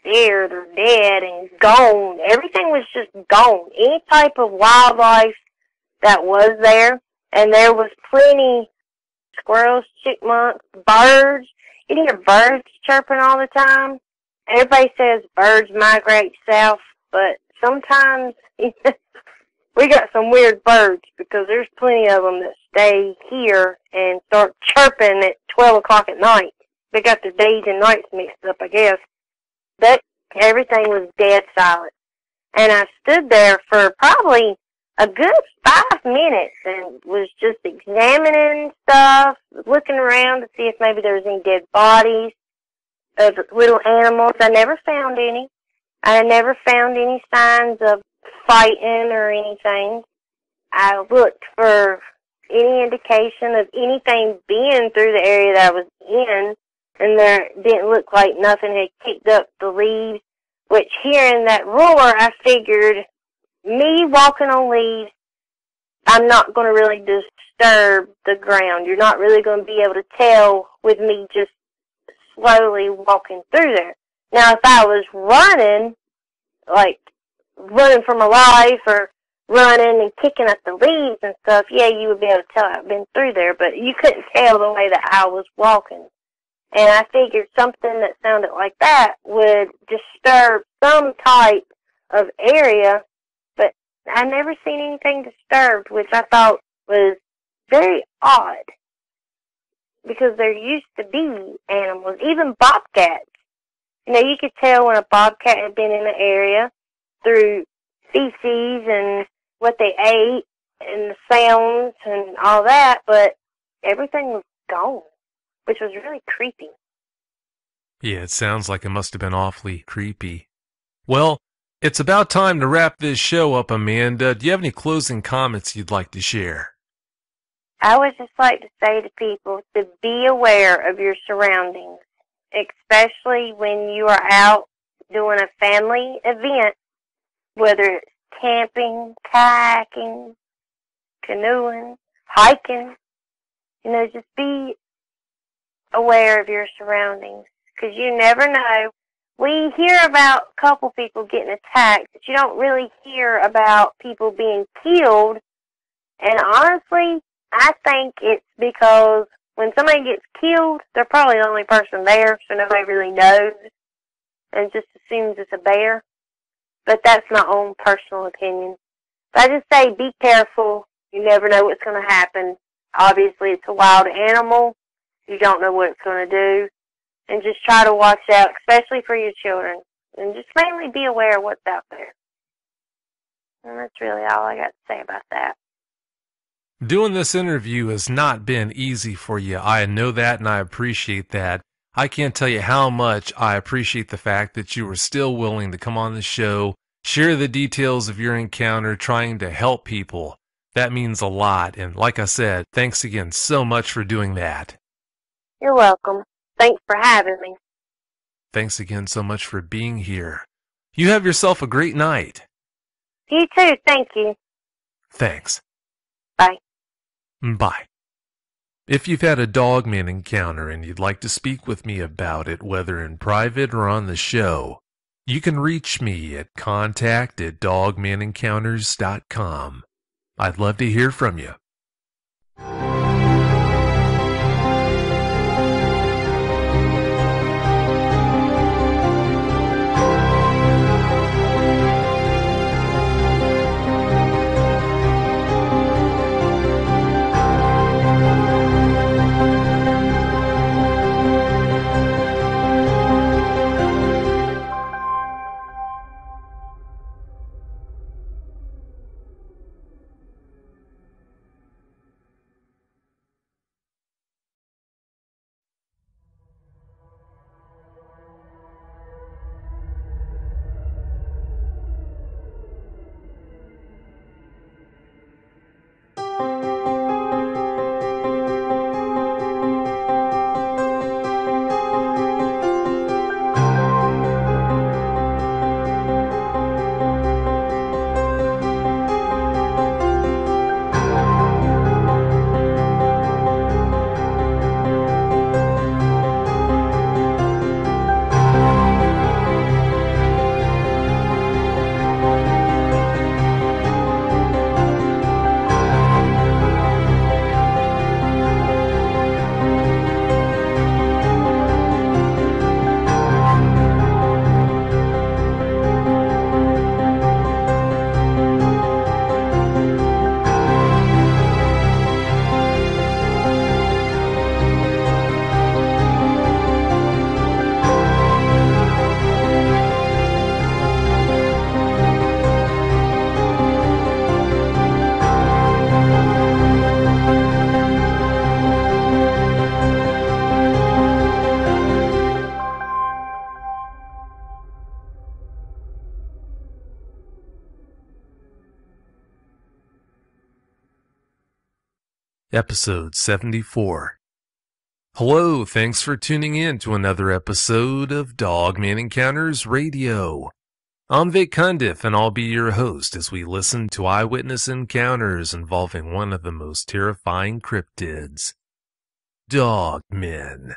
scared or dead and gone. Everything was just gone. Any type of wildlife that was there, and there was plenty squirrels, chipmunks, birds. You can hear birds chirping all the time. Everybody says birds migrate south, but sometimes we got some weird birds because there's plenty of them that stay here and start chirping at 12 o'clock at night. They got their days and nights mixed up, I guess. But everything was dead silent. And I stood there for probably a good 5 minutes and was just examining stuff, looking around to see if maybe there was any dead bodies of little animals. I never found any. I never found any signs of fighting or anything. I looked for any indication of anything being through the area that I was in, and there didn't look like nothing had kicked up the leaves, which hearing that roar, I figured me walking on leaves, I'm not going to really disturb the ground. You're not really going to be able to tell with me just slowly walking through there. Now, if I was running, like running for my life or running and kicking at the leaves and stuff, yeah, you would be able to tell I've been through there, but you couldn't tell the way that I was walking. And I figured something that sounded like that would disturb some type of area, but I never seen anything disturbed, which I thought was very odd, because there used to be animals, even bobcats. You know, you could tell when a bobcat had been in the area through feces and what they ate and the sounds and all that, but everything was gone, which was really creepy. Yeah, it sounds like it must have been awfully creepy. Well, it's about time to wrap this show up, Amanda. Do you have any closing comments you'd like to share? I would just like to say to people to be aware of your surroundings, especially when you are out doing a family event, whether it's camping, kayaking, canoeing, hiking. You know, just be aware of your surroundings, because you never know. We hear about a couple people getting attacked, but you don't really hear about people being killed. And honestly, I think it's because when somebody gets killed, they're probably the only person there, so nobody really knows and just assumes it's a bear. But that's my own personal opinion. But I just say be careful. You never know what's going to happen. Obviously, it's a wild animal. You don't know what it's going to do. And just try to watch out, especially for your children. And just mainly be aware of what's out there. And that's really all I got to say about that. Doing this interview has not been easy for you. I know that, and I appreciate that. I can't tell you how much I appreciate the fact that you were still willing to come on the show, share the details of your encounter, trying to help people. That means a lot, and like I said, thanks again so much for doing that. You're welcome. Thanks for having me. Thanks again so much for being here. You have yourself a great night. You too. Thank you. Thanks. Bye. Bye. If you've had a dogman encounter and you'd like to speak with me about it, whether in private or on the show, you can reach me at contact@dogmanencounters.com. I'd love to hear from you. Episode 74. Hello, thanks for tuning in to another episode of Dogman Encounters Radio. I'm Vic Cundiff, and I'll be your host as we listen to eyewitness encounters involving one of the most terrifying cryptids, dogmen.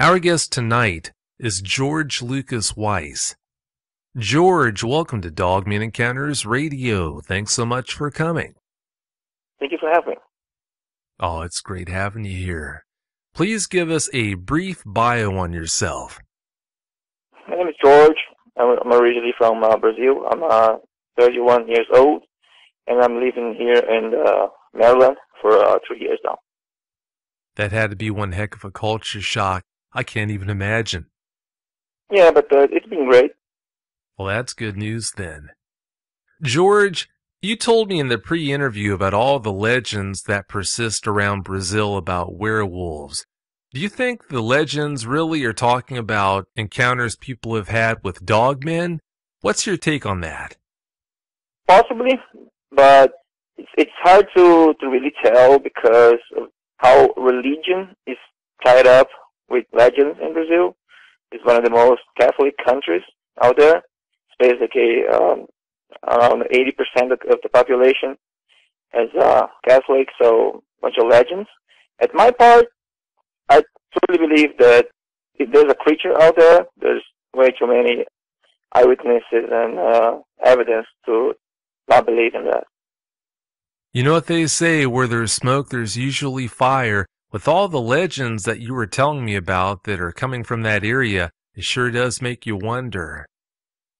Our guest tonight is George Lucas Weiss. George, welcome to Dogman Encounters Radio. Thanks so much for coming. Thank you for having me. Oh, it's great having you here. Please give us a brief bio on yourself. My name is George. I'm originally from Brazil. I'm 31 years old, and I'm living here in Maryland for 3 years now. That had to be one heck of a culture shock. I can't even imagine. Yeah, but it's been great. Well, that's good news then. George, you told me in the pre-interview about all the legends that persist around Brazil about werewolves. Do you think the legends really are talking about encounters people have had with dogmen? What's your take on that? Possibly, but it's hard to really tell because of how religion is tied up with legends in Brazil. It's one of the most Catholic countries out there. It's basically around 80% of the population is Catholic, so a bunch of legends. At my part, I truly believe that if there's a creature out there, there's way too many eyewitnesses and evidence to not believe in that. You know what they say, where there's smoke, there's usually fire. With all the legends that you were telling me about that are coming from that area, it sure does make you wonder.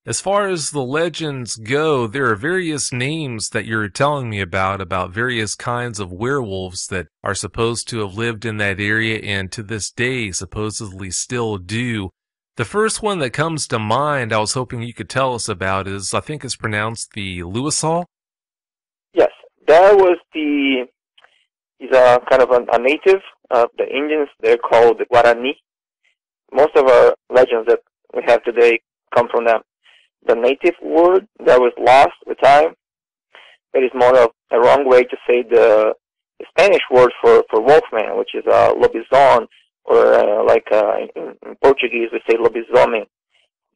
As far as the legends go, there are various names that you're telling me about various kinds of werewolves that are supposed to have lived in that area and to this day supposedly still do. The first one that comes to mind I was hoping you could tell us about is, I think it's pronounced the Luisal? Yes, that was he's a kind of a native of the Indians. They're called the Guarani. Most of our legends that we have today come from them. The native word that was lost with time, it is more of a wrong way to say the Spanish word for wolfman, which is lobizón, or in Portuguese we say lobisomem.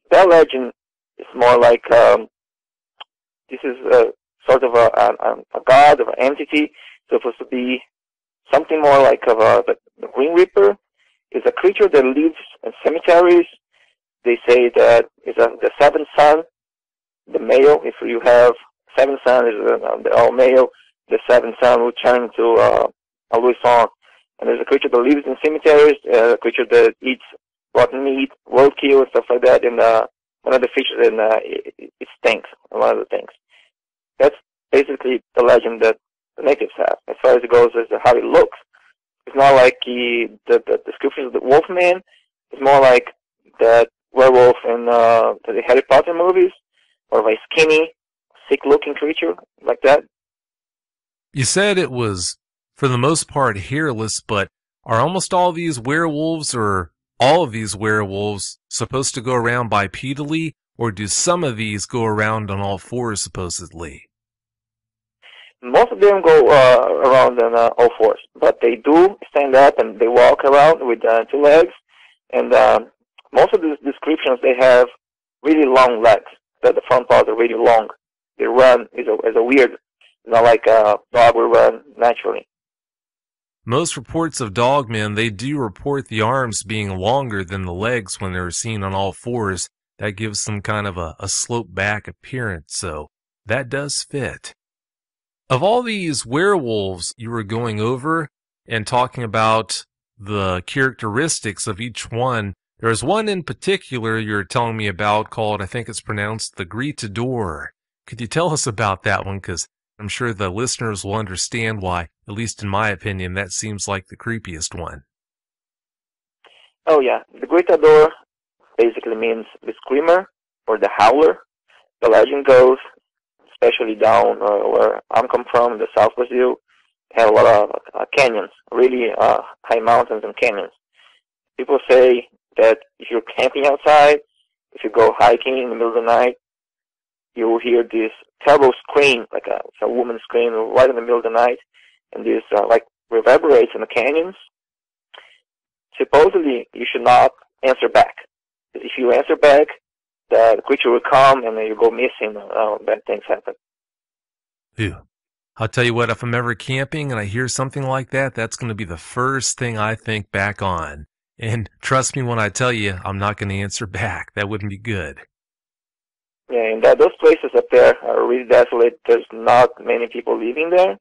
That legend is more like this is sort of a god, of an entity, supposed to be something more like of the Green Reaper. Is a creature that lives in cemeteries. They say that it's the seventh son, the male. If you have seventh son is they're all male. The seventh son will turn into a Louison. And there's a creature that lives in cemeteries, a creature that eats rotten meat, roadkill, and stuff like that. And one of the features, and it stinks. One of the things. That's basically the legend that the natives have. As far as it goes as to how it looks, it's not like the description of the Wolfman. It's more like that werewolf in the Harry Potter movies, or like skinny, sick-looking creature like that. You said it was, for the most part, hairless, but are almost all these werewolves, or all of these werewolves, supposed to go around bipedally, or do some of these go around on all fours, supposedly? Most of them go around on all fours, but they do stand up and they walk around with two legs. And most of the descriptions, they have really long legs. The front paws are really long. They run is a weird, not like a dog will run naturally. Most reports of dogmen, they do report the arms being longer than the legs when they're seen on all fours. That gives them kind of a slope back appearance, so that does fit. Of all these werewolves you were going over and talking about the characteristics of each one, there's one in particular you're telling me about called, I think it's pronounced, the Gritador. Could you tell us about that one? Because I'm sure the listeners will understand why, at least in my opinion, that seems like the creepiest one. Oh yeah, the Gritador basically means the screamer or the howler. The legend goes, especially down where I'm come from, the South Brazil, have a lot of canyons, really high mountains and canyons. People say that if you're camping outside, if you go hiking in the middle of the night, you will hear this terrible scream, like a woman scream right in the middle of the night, and this like reverberates in the canyons. Supposedly, you should not answer back. If you answer back, the creature will come and then you go missing. Bad things happen. Phew. I'll tell you what, if I'm ever camping and I hear something like that, that's going to be the first thing I think back on. And trust me when I tell you, I'm not going to answer back. That wouldn't be good. Yeah, and those places up there are really desolate. There's not many people living there.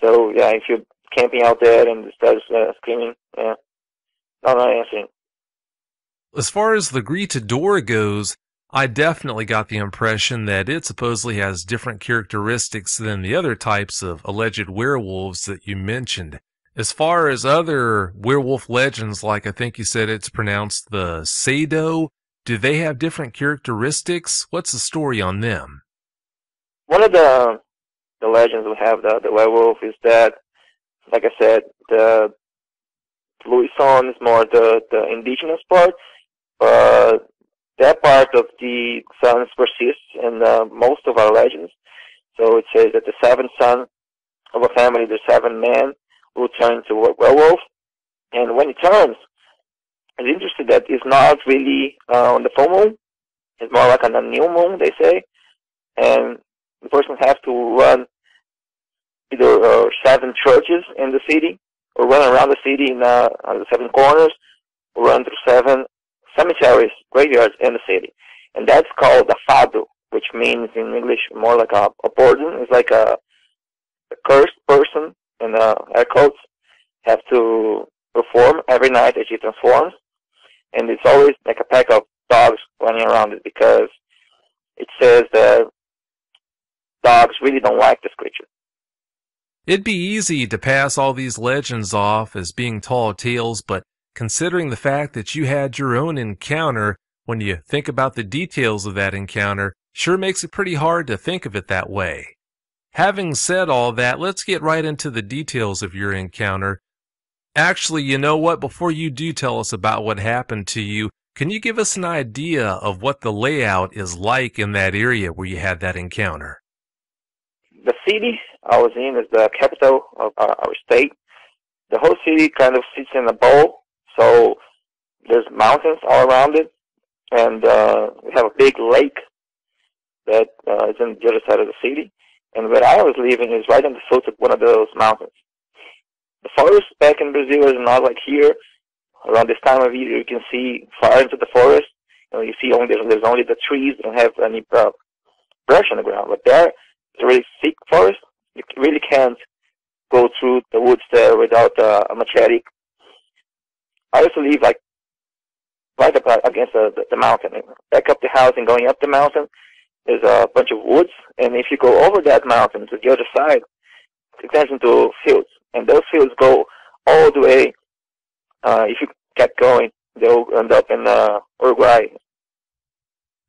So, yeah, if you're camping out there and it starts screaming, yeah, I'm not answering. As far as the Gritador goes, I definitely got the impression that it supposedly has different characteristics than the other types of alleged werewolves that you mentioned. As far as other werewolf legends, like I think you said it's pronounced the Sado, do they have different characteristics? What's the story on them? One of the legends we have, the werewolf, is that, like I said, the Louison is more the indigenous part, but that part of the sons persists in most of our legends. So it says that the seventh son of a family, the seven men, will turn into a werewolf. And when it turns, it's interesting that it's not really on the full moon. It's more like on a new moon, they say. And the person has to run either 7 churches in the city, or run around the city on the 7 corners, or run through 7 cemeteries, graveyards in the city. And that's called a fado, which means in English more like a burden. It's like a cursed person, in air quotes, have to perform every night as he transforms. And it's always like a pack of dogs running around it, because it says that dogs really don't like this creature. It'd be easy to pass all these legends off as being tall tales, but considering the fact that you had your own encounter, when you think about the details of that encounter, sure makes it pretty hard to think of it that way. Having said all that, let's get right into the details of your encounter. Actually, you know what? Before you do tell us about what happened to you, can you give us an idea of what the layout is like in that area where you had that encounter? The city I was in is the capital of our state. The whole city kind of sits in a bowl, so there's mountains all around it, and we have a big lake that is on the other side of the city. And where I was living is right on the foot of one of those mountains. The forest back in Brazil is not like here. Around this time of year, you can see far into the forest. You see there's only the trees. They don't have any brush on the ground. But there, a really thick forest. You really can't go through the woods there without a machete. I used to live like right up against the mountain. Back up the house and going up the mountain, there's a bunch of woods, and if you go over that mountain to the other side, it turns into fields, and those fields go all the way. If you kept going, they'll end up in Uruguay.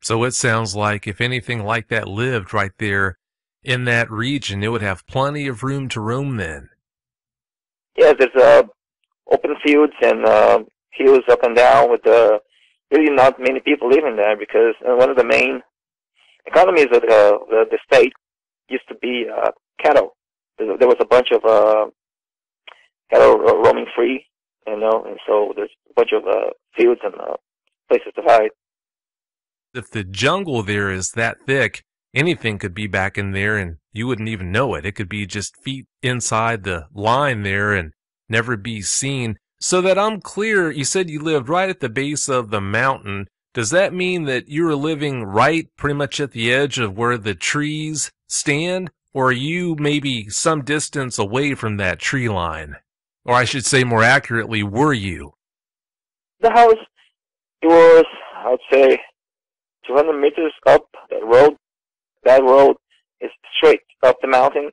So it sounds like if anything like that lived right there in that region, it would have plenty of room to roam then. Yeah, there's open fields and hills up and down with really not many people living there because one of the main economies of the state used to be cattle. There was a bunch of cattle roaming free, and so there's a bunch of fields and places to hide. If the jungle there is that thick, anything could be back in there and you wouldn't even know it. It could be just feet inside the line there and never be seen. So that I'm clear, you said you lived right at the base of the mountain. Does that mean that you were living right pretty much at the edge of where the trees stand? Or are you maybe some distance away from that tree line? Or I should say more accurately, were you? The house, it was, I would say, 200 meters up that road. That road is straight up the mountain.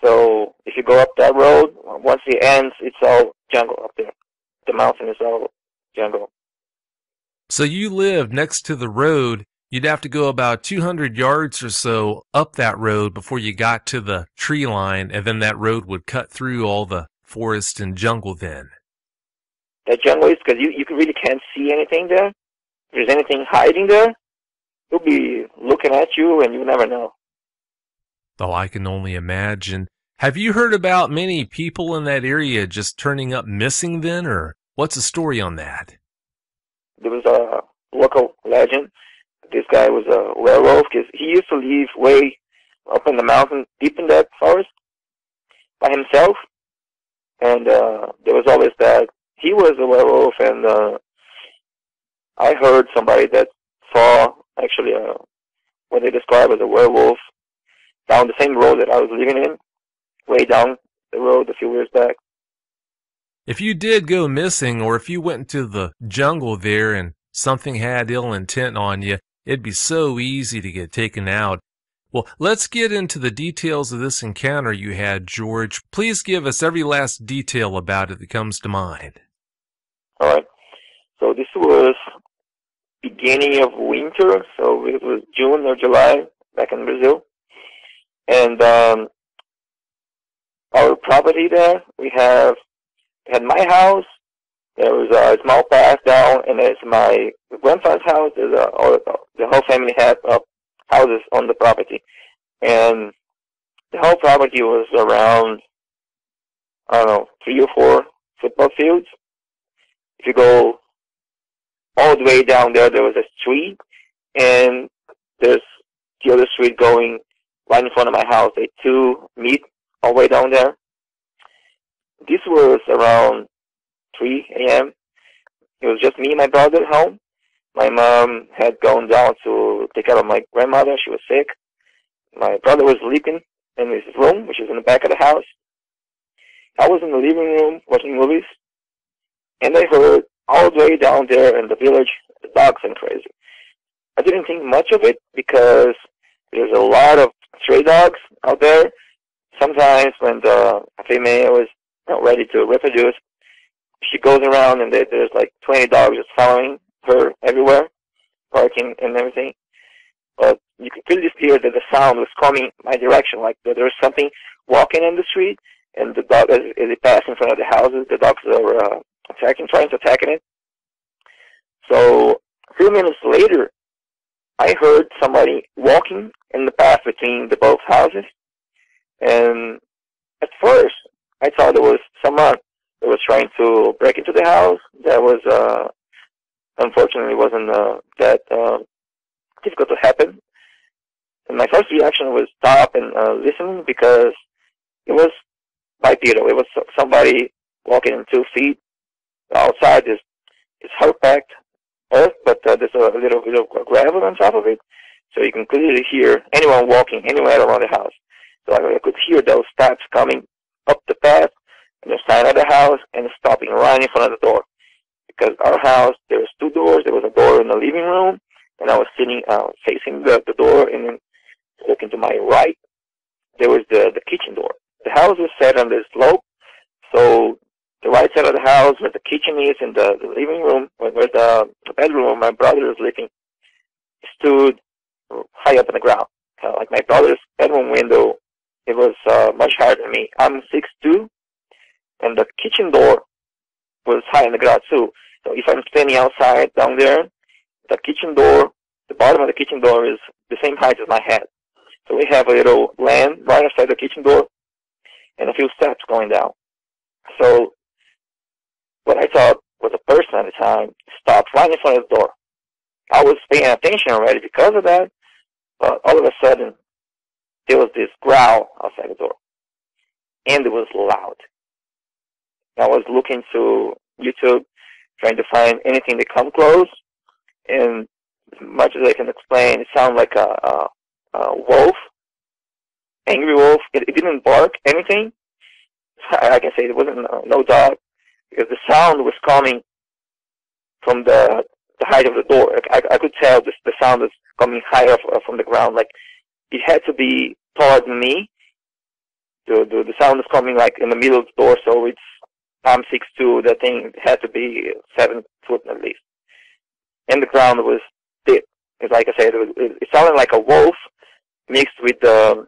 So if you go up that road, once it ends, it's all jungle up there. The mountain is all jungle. So you lived next to the road. You'd have to go about 200 yards or so up that road before you got to the tree line, and then that road would cut through all the forest and jungle then. That jungle is because you really can't see anything there. If there's anything hiding there, it'll be looking at you and you never know. Oh, I can only imagine. Have you heard about many people in that area just turning up missing then, or what's the story on that? There was a local legend. This guy was a werewolf because he used to live way up in the mountain, deep in that forest, by himself. And there was always that he was a werewolf, and I heard somebody that saw actually what they described as a werewolf down the same road that I was living in, way down the road a few years back. If you did go missing, or if you went into the jungle there and something had ill intent on you, it'd be so easy to get taken out. Well, let's get into the details of this encounter you had, George. Please give us every last detail about it that comes to mind. All right. So this was beginning of winter, so it was June or July back in Brazil. And our property there, we had my house, there was a small path down, and there's my grandfather's house. There's the whole family had houses on the property. And the whole property was around, I don't know, 3 or 4 football fields. If you go all the way down there, there was a street, and there's the other street going right in front of my house. They two meet all the way down there. This was around 3 a.m. It was just me and my brother at home. My mom had gone down to take care of my grandmother. She was sick. My brother was sleeping in his room, which is in the back of the house. I was in the living room watching movies, and I heard all the way down there in the village, the dogs went crazy. I didn't think much of it because there's a lot of stray dogs out there. Sometimes when the female is not ready to reproduce, she goes around and there's like 20 dogs just following her everywhere, barking and everything. But you could clearly hear that the sound was coming my direction, like there was something walking in the street, and the dog, as it passed in front of the houses, the dogs were trying to attack it. So a few minutes later, I heard somebody walking in the path between the both houses, and at first I thought it was someone that was trying to break into the house. That was unfortunately wasn't that difficult to happen. And my first reaction was stop and listen, because it was bipedal. It was somebody walking in 2 feet. Outside is hard-packed earth, but there's a little bit of gravel on top of it. So you can clearly hear anyone walking anywhere around the house. So I could hear those steps coming up the path on the side of the house and stopping right in front of the door. Because our house, there was two doors. There was a door in the living room, and I was sitting facing the door, and then looking to my right, there was the kitchen door. The house was set on the slope, so the right side of the house where the kitchen is and the living room, where the bedroom where my brother was living, stood high up on the ground. Like my brother's bedroom window, it was much higher than me. I'm 6'2", and the kitchen door was high on the ground too. So if I'm standing outside down there, the kitchen door, the bottom of the kitchen door is the same height as my head. So we have a little land right outside the kitchen door and a few steps going down. So what I thought was a person at the time stopped right in front of the door. I was paying attention already because of that, but all of a sudden there was this growl outside the door, and it was loud. I was looking to YouTube, trying to find anything that come close, and as much as I can explain, it sounded like a wolf, angry wolf. It didn't bark anything. I can say it wasn't no dog, because the sound was coming from the height of the door. I could tell the sound was coming higher from the ground. Like it had to be taller than me. The sound was coming like in the middle of the door, so I'm 6'2". That thing had to be 7 foot at least. And the ground was thick. It's like I said, it sounded like a wolf mixed with the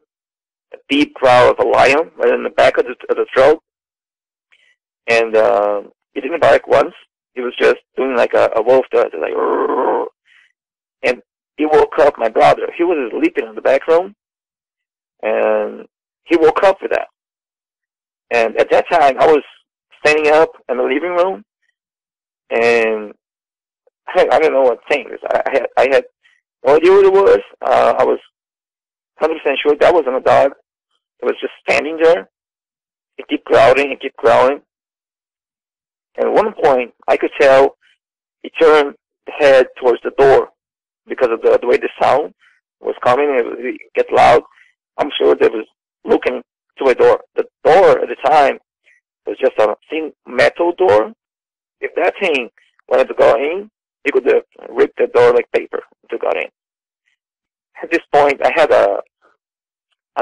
deep growl of a lion right in the back of the throat. And it didn't bark once. It was just doing like a wolf does, like. And he woke up my brother. He was sleeping in the back room, and he woke up with that. And at that time, I was standing up in the living room, and I don't know what thing. I had no idea what it was. I was 100% sure that wasn't a dog. It was just standing there. It kept growling. It kept growling. And at one point, I could tell he turned the head towards the door because of the way the sound was coming. It get loud. I'm sure they was looking to a door. The door at the time was just a thin metal door. If that thing wanted to go in, it could have ripped the door like paper to go in. At this point, I had a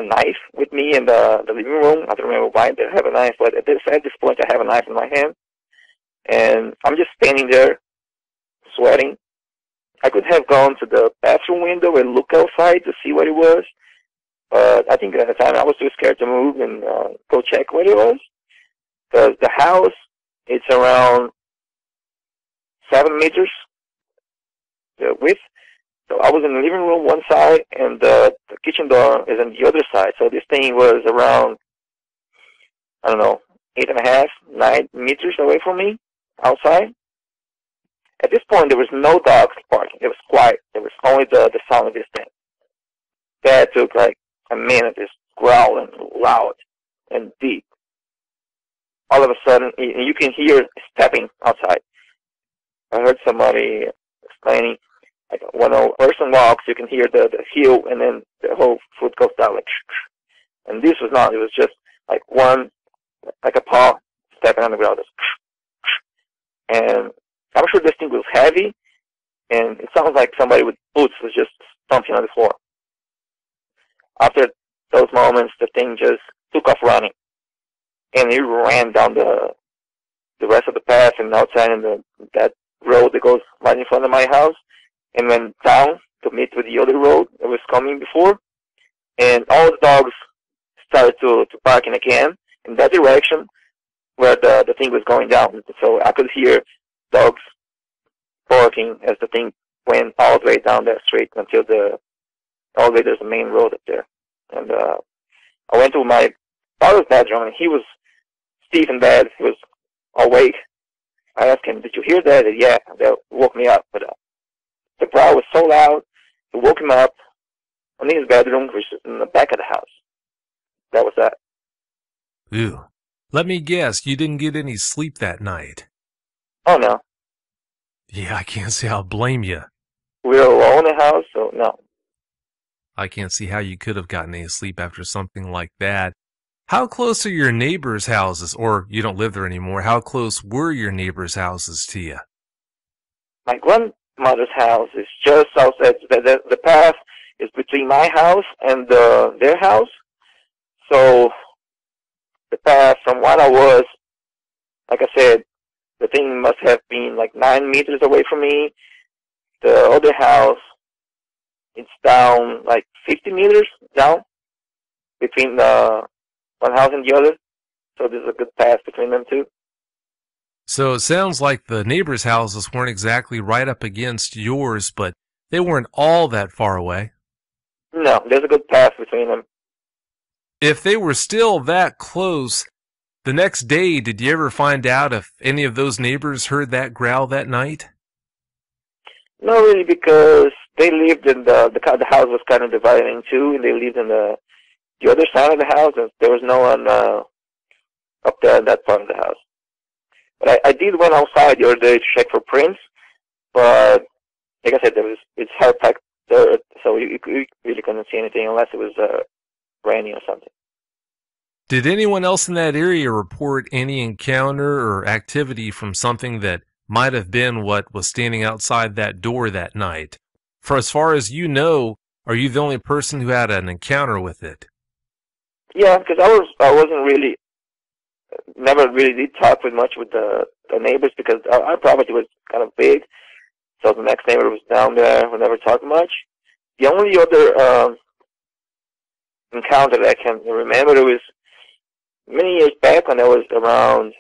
knife with me in the living room. I don't remember why I didn't have a knife, but at this point, I have a knife in my hand. And I'm just standing there, sweating. I could have gone to the bathroom window and look outside to see what it was. But I think at the time I was too scared to move and go check what it was. Because the house, it's around 7 meters width. So I was in the living room one side, and the kitchen door is on the other side. So this thing was around, I don't know, 8.5, 9 meters away from me, outside. At this point, there was no dogs barking. It was quiet. There was only the sound of this thing. That took like a minute, just growling loud and deep. All of a sudden, you can hear stepping outside. I heard somebody explaining, like when a person walks, you can hear the heel, and then the whole foot goes down like. And this was not. It was just like one, like a paw stepping on the ground. And I'm sure this thing was heavy, and it sounds like somebody with boots was just stomping on the floor. After those moments, the thing just took off running, and it ran down the rest of the path and outside in that road that goes right in front of my house, and went down to meet with the other road that was coming before. And all the dogs started to barking again in that direction where the thing was going down. So I could hear dogs barking as the thing went all the way down that street until all the way there's a main road up there. And I went to my father's bedroom, and he was stiff in bed. He was awake. I asked him, "Did you hear that?" He said, "Yeah." That woke me up. But the growl was so loud, it woke him up in his bedroom, which is in the back of the house. That was that. Ew. Let me guess, you didn't get any sleep that night. Oh, no. Yeah, I can't say I'll blame you. We were alone in the house, so no. I can't see how you could have gotten any sleep after something like that. How close are your neighbors' houses? Or you don't live there anymore. How close were your neighbors' houses to you? My grandmother's house is just outside. The path is between my house and their house. So the path from what I was, like I said, the thing must have been like 9 meters away from me. The other house, it's down like 50 meters down between one house and the other. So there's a good path between them two. So it sounds like the neighbors' houses weren't exactly right up against yours, but they weren't all that far away. No, there's a good path between them. If they were still that close, the next day, did you ever find out if any of those neighbors heard that growl that night? Not really, because they lived in the house was kind of divided in two, and they lived in the other side of the house, and there was no one up there in that part of the house. But I did went outside the other day to check for prints, but like I said, it's hard packed dirt, so you really couldn't see anything unless it was raining or something. Did anyone else in that area report any encounter or activity from something that might have been what was standing outside that door that night? For as far as you know, are you the only person who had an encounter with it? Yeah, because I wasn't really, never really did talk with much with the neighbors, because our property was kind of big, so the next neighbor was down there. We never talked much. The only other encounter that I can remember, it was many years back when I was around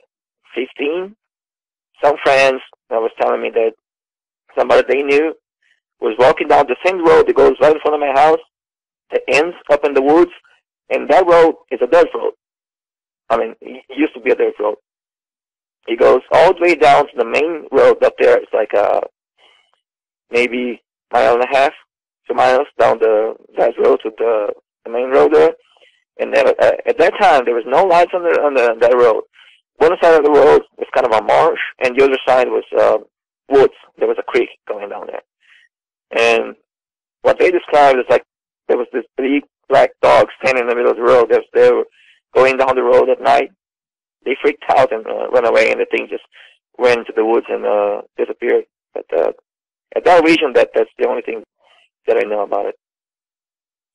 15. Some friends that was telling me that somebody they knew was walking down the same road that goes right in front of my house, that ends up in the woods, and that road is a dirt road. I mean, it used to be a dirt road. It goes all the way down to the main road up there. It's like maybe a mile and a half, 2 miles down that road to the main road there. And then, at that time, there was no lights on that road. One side of the road was kind of a marsh, and the other side was woods. There was a creek going down there. And what they described is like there was this big black dog standing in the middle of the road. They were going down the road at night. They freaked out and ran away, and the thing just went into the woods and disappeared. But at that region, that's the only thing that I know about it.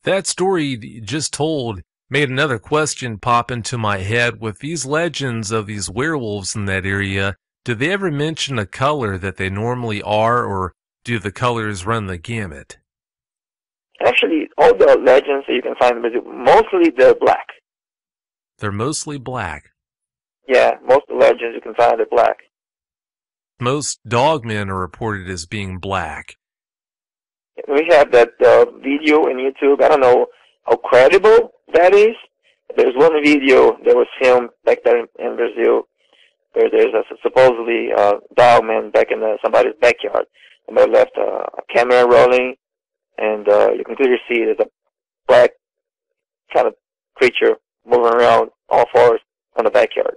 That story you just told made another question pop into my head. With these legends of these werewolves in that area, do they ever mention a color that they normally are, or do the colors run the gamut? Actually, all the legends that you can find, mostly they're black. They're mostly black. Yeah, most of the legends you can find are black. Most dogmen are reported as being black. We have that video on YouTube. I don't know how credible that is. There's one video that was filmed back there in Brazil, where there's a supposedly dogman back in somebody's backyard. And they left a camera rolling, and you can clearly see there's a black kind of creature moving around all fours on the backyard.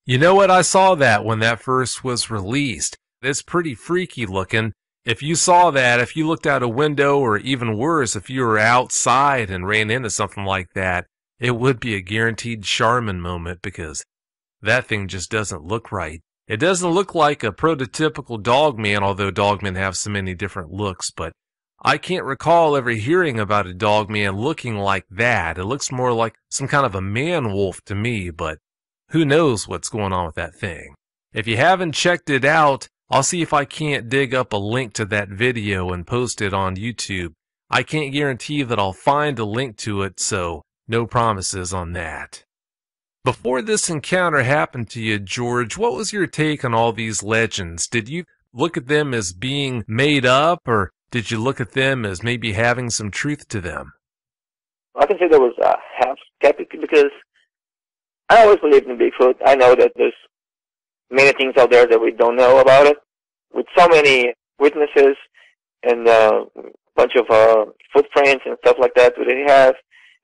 You know what? I saw that when that first was released. It's pretty freaky looking. If you saw that, if you looked out a window, or even worse, if you were outside and ran into something like that, it would be a guaranteed Charmin moment, because that thing just doesn't look right. It doesn't look like a prototypical dogman, although dogmen have so many different looks, but I can't recall ever hearing about a dogman looking like that. It looks more like some kind of a man-wolf to me, but who knows what's going on with that thing. If you haven't checked it out, I'll see if I can't dig up a link to that video and post it on YouTube. I can't guarantee that I'll find a link to it, so no promises on that. Before this encounter happened to you, George, what was your take on all these legends? Did you look at them as being made up, or did you look at them as maybe having some truth to them? I can say there was half skeptical, because I always believed in Bigfoot. I know that there's many things out there that we don't know about it. With so many witnesses and a bunch of footprints and stuff like that they have,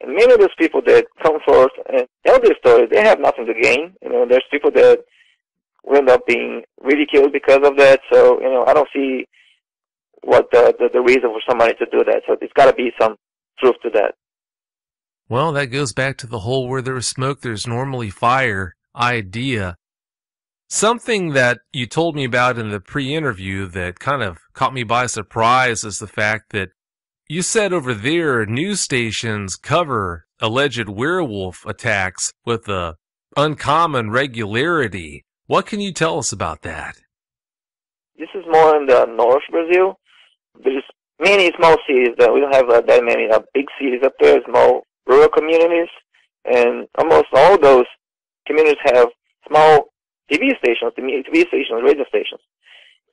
and many of those people that come forth and tell their story, they have nothing to gain. You know, there's people that will end up being ridiculed because of that. So, you know, I don't see what the reason for somebody to do that. So it's got to be some truth to that. Well, that goes back to the whole where there's smoke, there's normally fire idea. Something that you told me about in the pre-interview that kind of caught me by surprise is the fact that you said over there news stations cover alleged werewolf attacks with a uncommon regularity. What can you tell us about that? This is more in the North Brazil. There's many small cities that we don't have that many big cities up there, small rural communities, and almost all those communities have small TV stations, radio stations.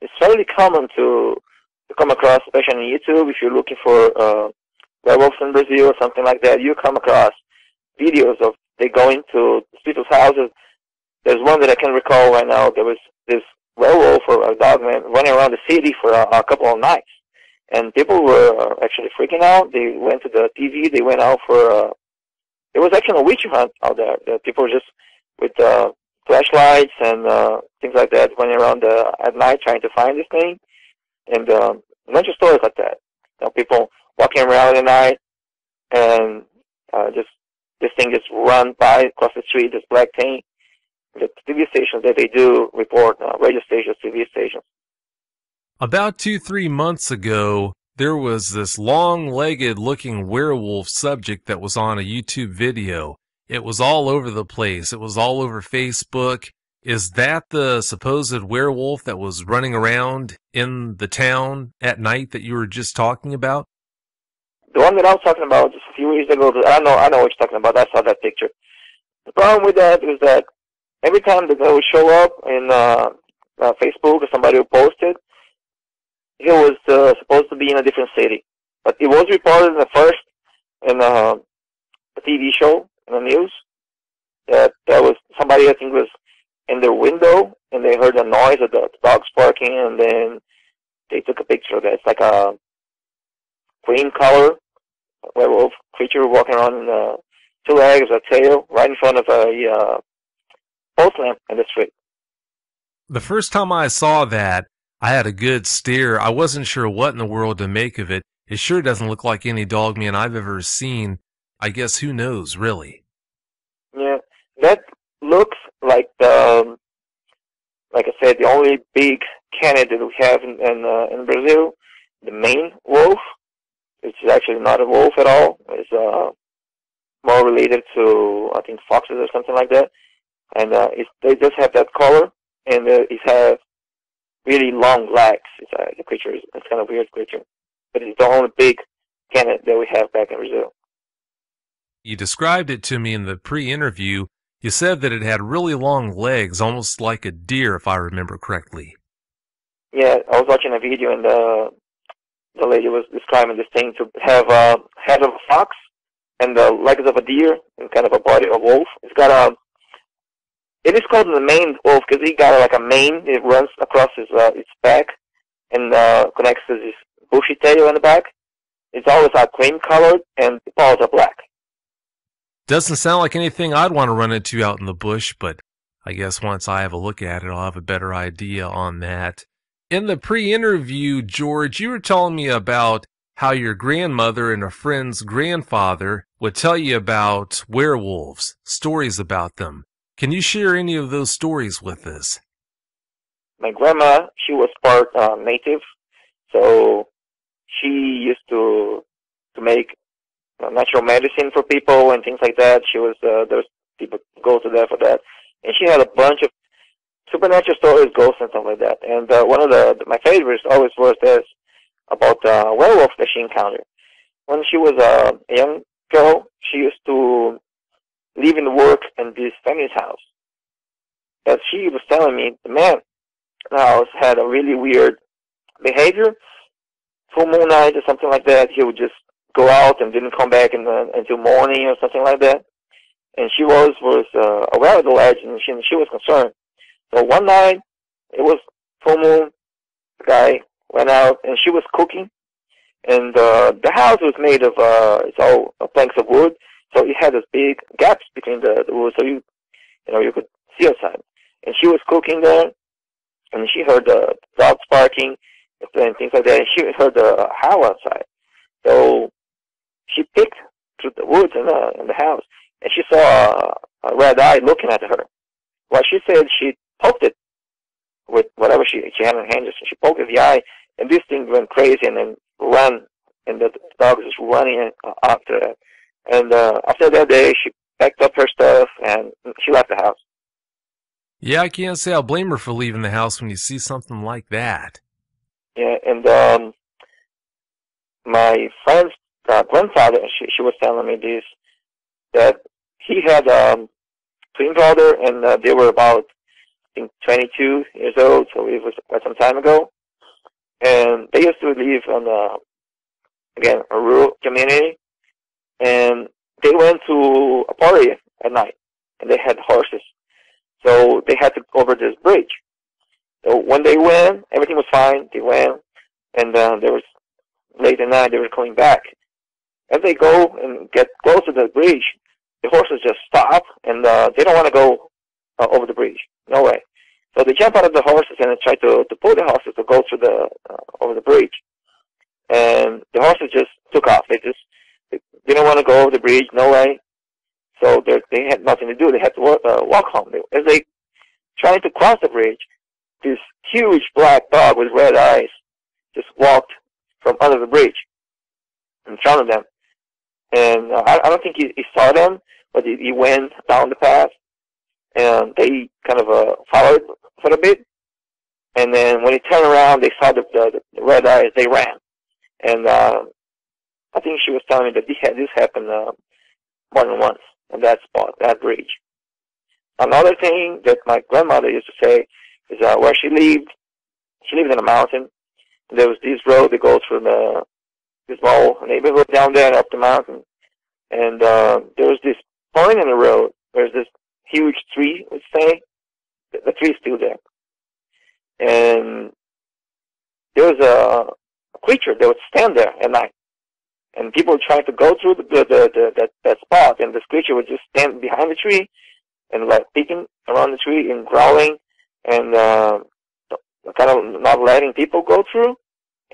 It's fairly common to come across, especially on YouTube, if you're looking for werewolves in Brazil or something like that, you come across videos of they going to people's houses. There's one that I can recall right now. There was this werewolf or a dogman running around the city for a couple of nights. And people were actually freaking out. They went to the TV. They went out for it was actually a witch hunt out there. The people were just with flashlights and things like that running around at night trying to find this thing. And a bunch of stories like that. You know, people walking around at night and just this thing just run by across the street, this black thing. The TV stations that they do report, radio stations, TV stations. About 2-3 months ago, there was this long-legged looking werewolf subject that was on a YouTube video. It was all over the place. It was all over Facebook. Is that the supposed werewolf that was running around in the town at night that you were just talking about? The one that I was talking about just a few years ago, I know what you're talking about. I saw that picture. The problem with that is that every time that they would show up in Facebook or somebody would post it, it was supposed to be in a different city. But it was reported in a TV show, in the news, that there was somebody, I think, was in their window, and they heard the noise of the dogs barking, and then they took a picture of it. It's like a cream color werewolf creature walking around in 2 legs, a tail, right in front of a post lamp in the street. The first time I saw that, I had a good stare. I wasn't sure what in the world to make of it. It sure doesn't look like any dogman I've ever seen. I guess who knows, really? Yeah, that looks like like I said, the only big canid that we have in Brazil, the main wolf, which is actually not a wolf at all. It's more related to, I think, foxes or something like that. And they just have that color, and it has really long legs. The creature it's kind of a weird creature, but it's the only big canid that we have back in Brazil. You described it to me in the pre-interview. You said that it had really long legs, almost like a deer, if I remember correctly. Yeah, I was watching a video, and the lady was describing this thing to have a head of a fox and the legs of a deer and kind of a body of a wolf. It's got it is called the maned wolf because he got like a mane. It runs across its back and connects to this bushy tail in the back. It's always cream colored, and the paws are black. Doesn't sound like anything I'd want to run into out in the bush, but I guess once I have a look at it, I'll have a better idea on that. In the pre-interview, George, you were telling me about how your grandmother and a friend's grandfather would tell you about werewolves, stories about them. Can you share any of those stories with us? My grandma, she was part native, so she used to make natural medicine for people and things like that. She was there was people go to there for that, and she had a bunch of supernatural stories, ghosts and stuff like that. And one of my favorites always was this about a werewolf that she encountered. When she was a young girl, she used to live and work in this family's house. As she was telling me, the man in the house had a really weird behavior. Full moon night or something like that, he would just go out and didn't come back until morning or something like that. And she was aware of the legend, and she was concerned. So one night, it was full moon, the guy went out, and she was cooking. And the house was made of, it's all planks of wood, so it had this big gaps between the wood, so you could see outside. And she was cooking there, and she heard the dogs barking and things like that, and she heard the howl outside. So she picked through the woods in the house, and she saw a red eye looking at her. Well, she said she poked it with whatever she had in her hand. She poked it in the eye, and this thing went crazy and then ran, and the dog was running after it. And after that day, she packed up her stuff and she left the house. Yeah, I can't say I'll blame her for leaving the house when you see something like that. Yeah, and my friend's grandfather, she was telling me this, that he had twin brother, and they were about, I think, 22 years old, so it was quite some time ago. And they used to live on, again, a rural community, and they went to a party at night, and they had horses. So they had to go over this bridge. So when they went, everything was fine. They went, and there was late at night. They were coming back. As they go and get close to the bridge, the horses just stop, and they don't want to go over the bridge. No way. So they jump out of the horses and try to pull the horses to go through the over the bridge. And the horses just took off. They didn't want to go over the bridge. No way. So they had nothing to do. They had to walk home. As they tried to cross the bridge, this huge black dog with red eyes just walked from under the bridge in front of them. And I don't think he saw them, but he went down the path, and they kind of followed for a bit. And then when he turned around, they saw the red eyes. They ran. And I think she was telling me that this happened more than once on that spot, that bridge. Another thing that my grandmother used to say is where she lived in a mountain. There was this road that goes through this small neighborhood down there up the mountain. And there was this point in the road. There's this huge tree, let's say. The tree is still there. And there was a creature that would stand there at night. And people trying to go through that spot, and this creature would just stand behind the tree and like peeking around the tree and growling and kind of not letting people go through,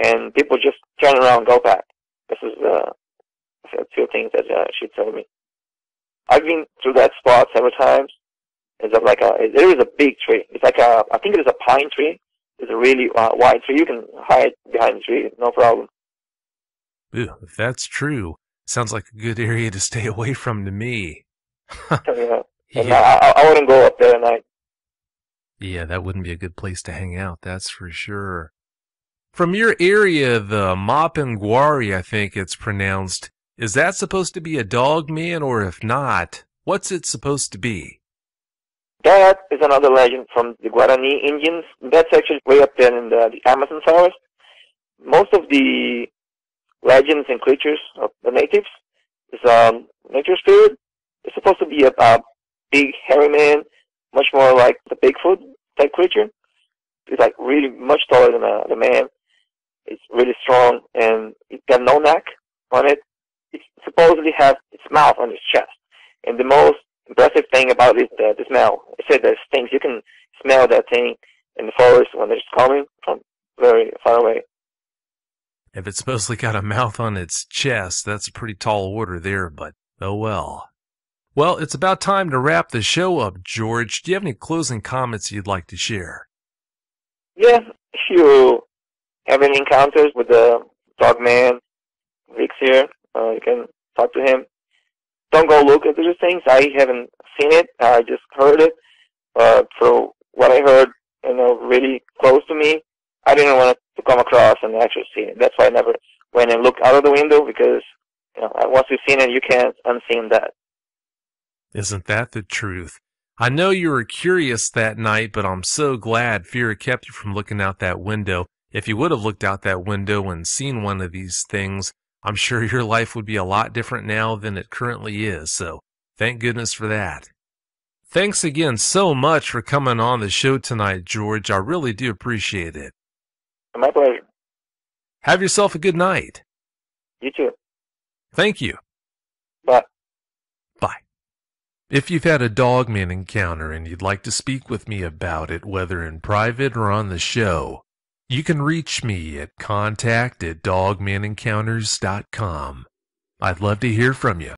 and people just turn around and go back. This is two things that she told me. I've been through that spot several times. It's like there is a big tree. It's like I think it is a pine tree. It's a really wide tree. You can hide behind the tree, no problem. Ooh, if that's true, sounds like a good area to stay away from to me. Yeah. And Yeah. I wouldn't go up there at night. Yeah, that wouldn't be a good place to hang out, that's for sure. From your area, the Mapinguari, I think it's pronounced, is that supposed to be a dog man, or if not, what's it supposed to be? That is another legend from the Guarani Indians. That's actually way up there in the Amazon forest. Most of the legends and creatures of the natives is nature spirit. It's supposed to be a big hairy man, much more like the Bigfoot type creature. It's like really much taller than the man. It's really strong, and it got no neck on it. It supposedly has its mouth on its chest. And the most impressive thing about it is the smell. It said there's things you can smell that thing in the forest when it's coming from very far away. If it's supposedly got a mouth on its chest, that's a pretty tall order there, but oh well. Well, it's about time to wrap the show up, George. Do you have any closing comments you'd like to share? Yeah, if you have any encounters with the dog man, Rick's here, you can talk to him. Don't go look at these things. I haven't seen it. I just heard it. For what I heard, really close to me, I didn't want to come across and actually see it. That's why I never went and looked out of the window, because once you've seen it, you can't unseen that. Isn't that the truth? I know you were curious that night, but I'm so glad fear kept you from looking out that window. If you would have looked out that window and seen one of these things, I'm sure your life would be a lot different now than it currently is, so thank goodness for that. Thanks again so much for coming on the show tonight, George. I really do appreciate it. My pleasure. Have yourself a good night. You too. Thank you. Bye. Bye. If you've had a dogman encounter and you'd like to speak with me about it, whether in private or on the show, you can reach me at contact@dogmanencounters.com. I'd love to hear from you.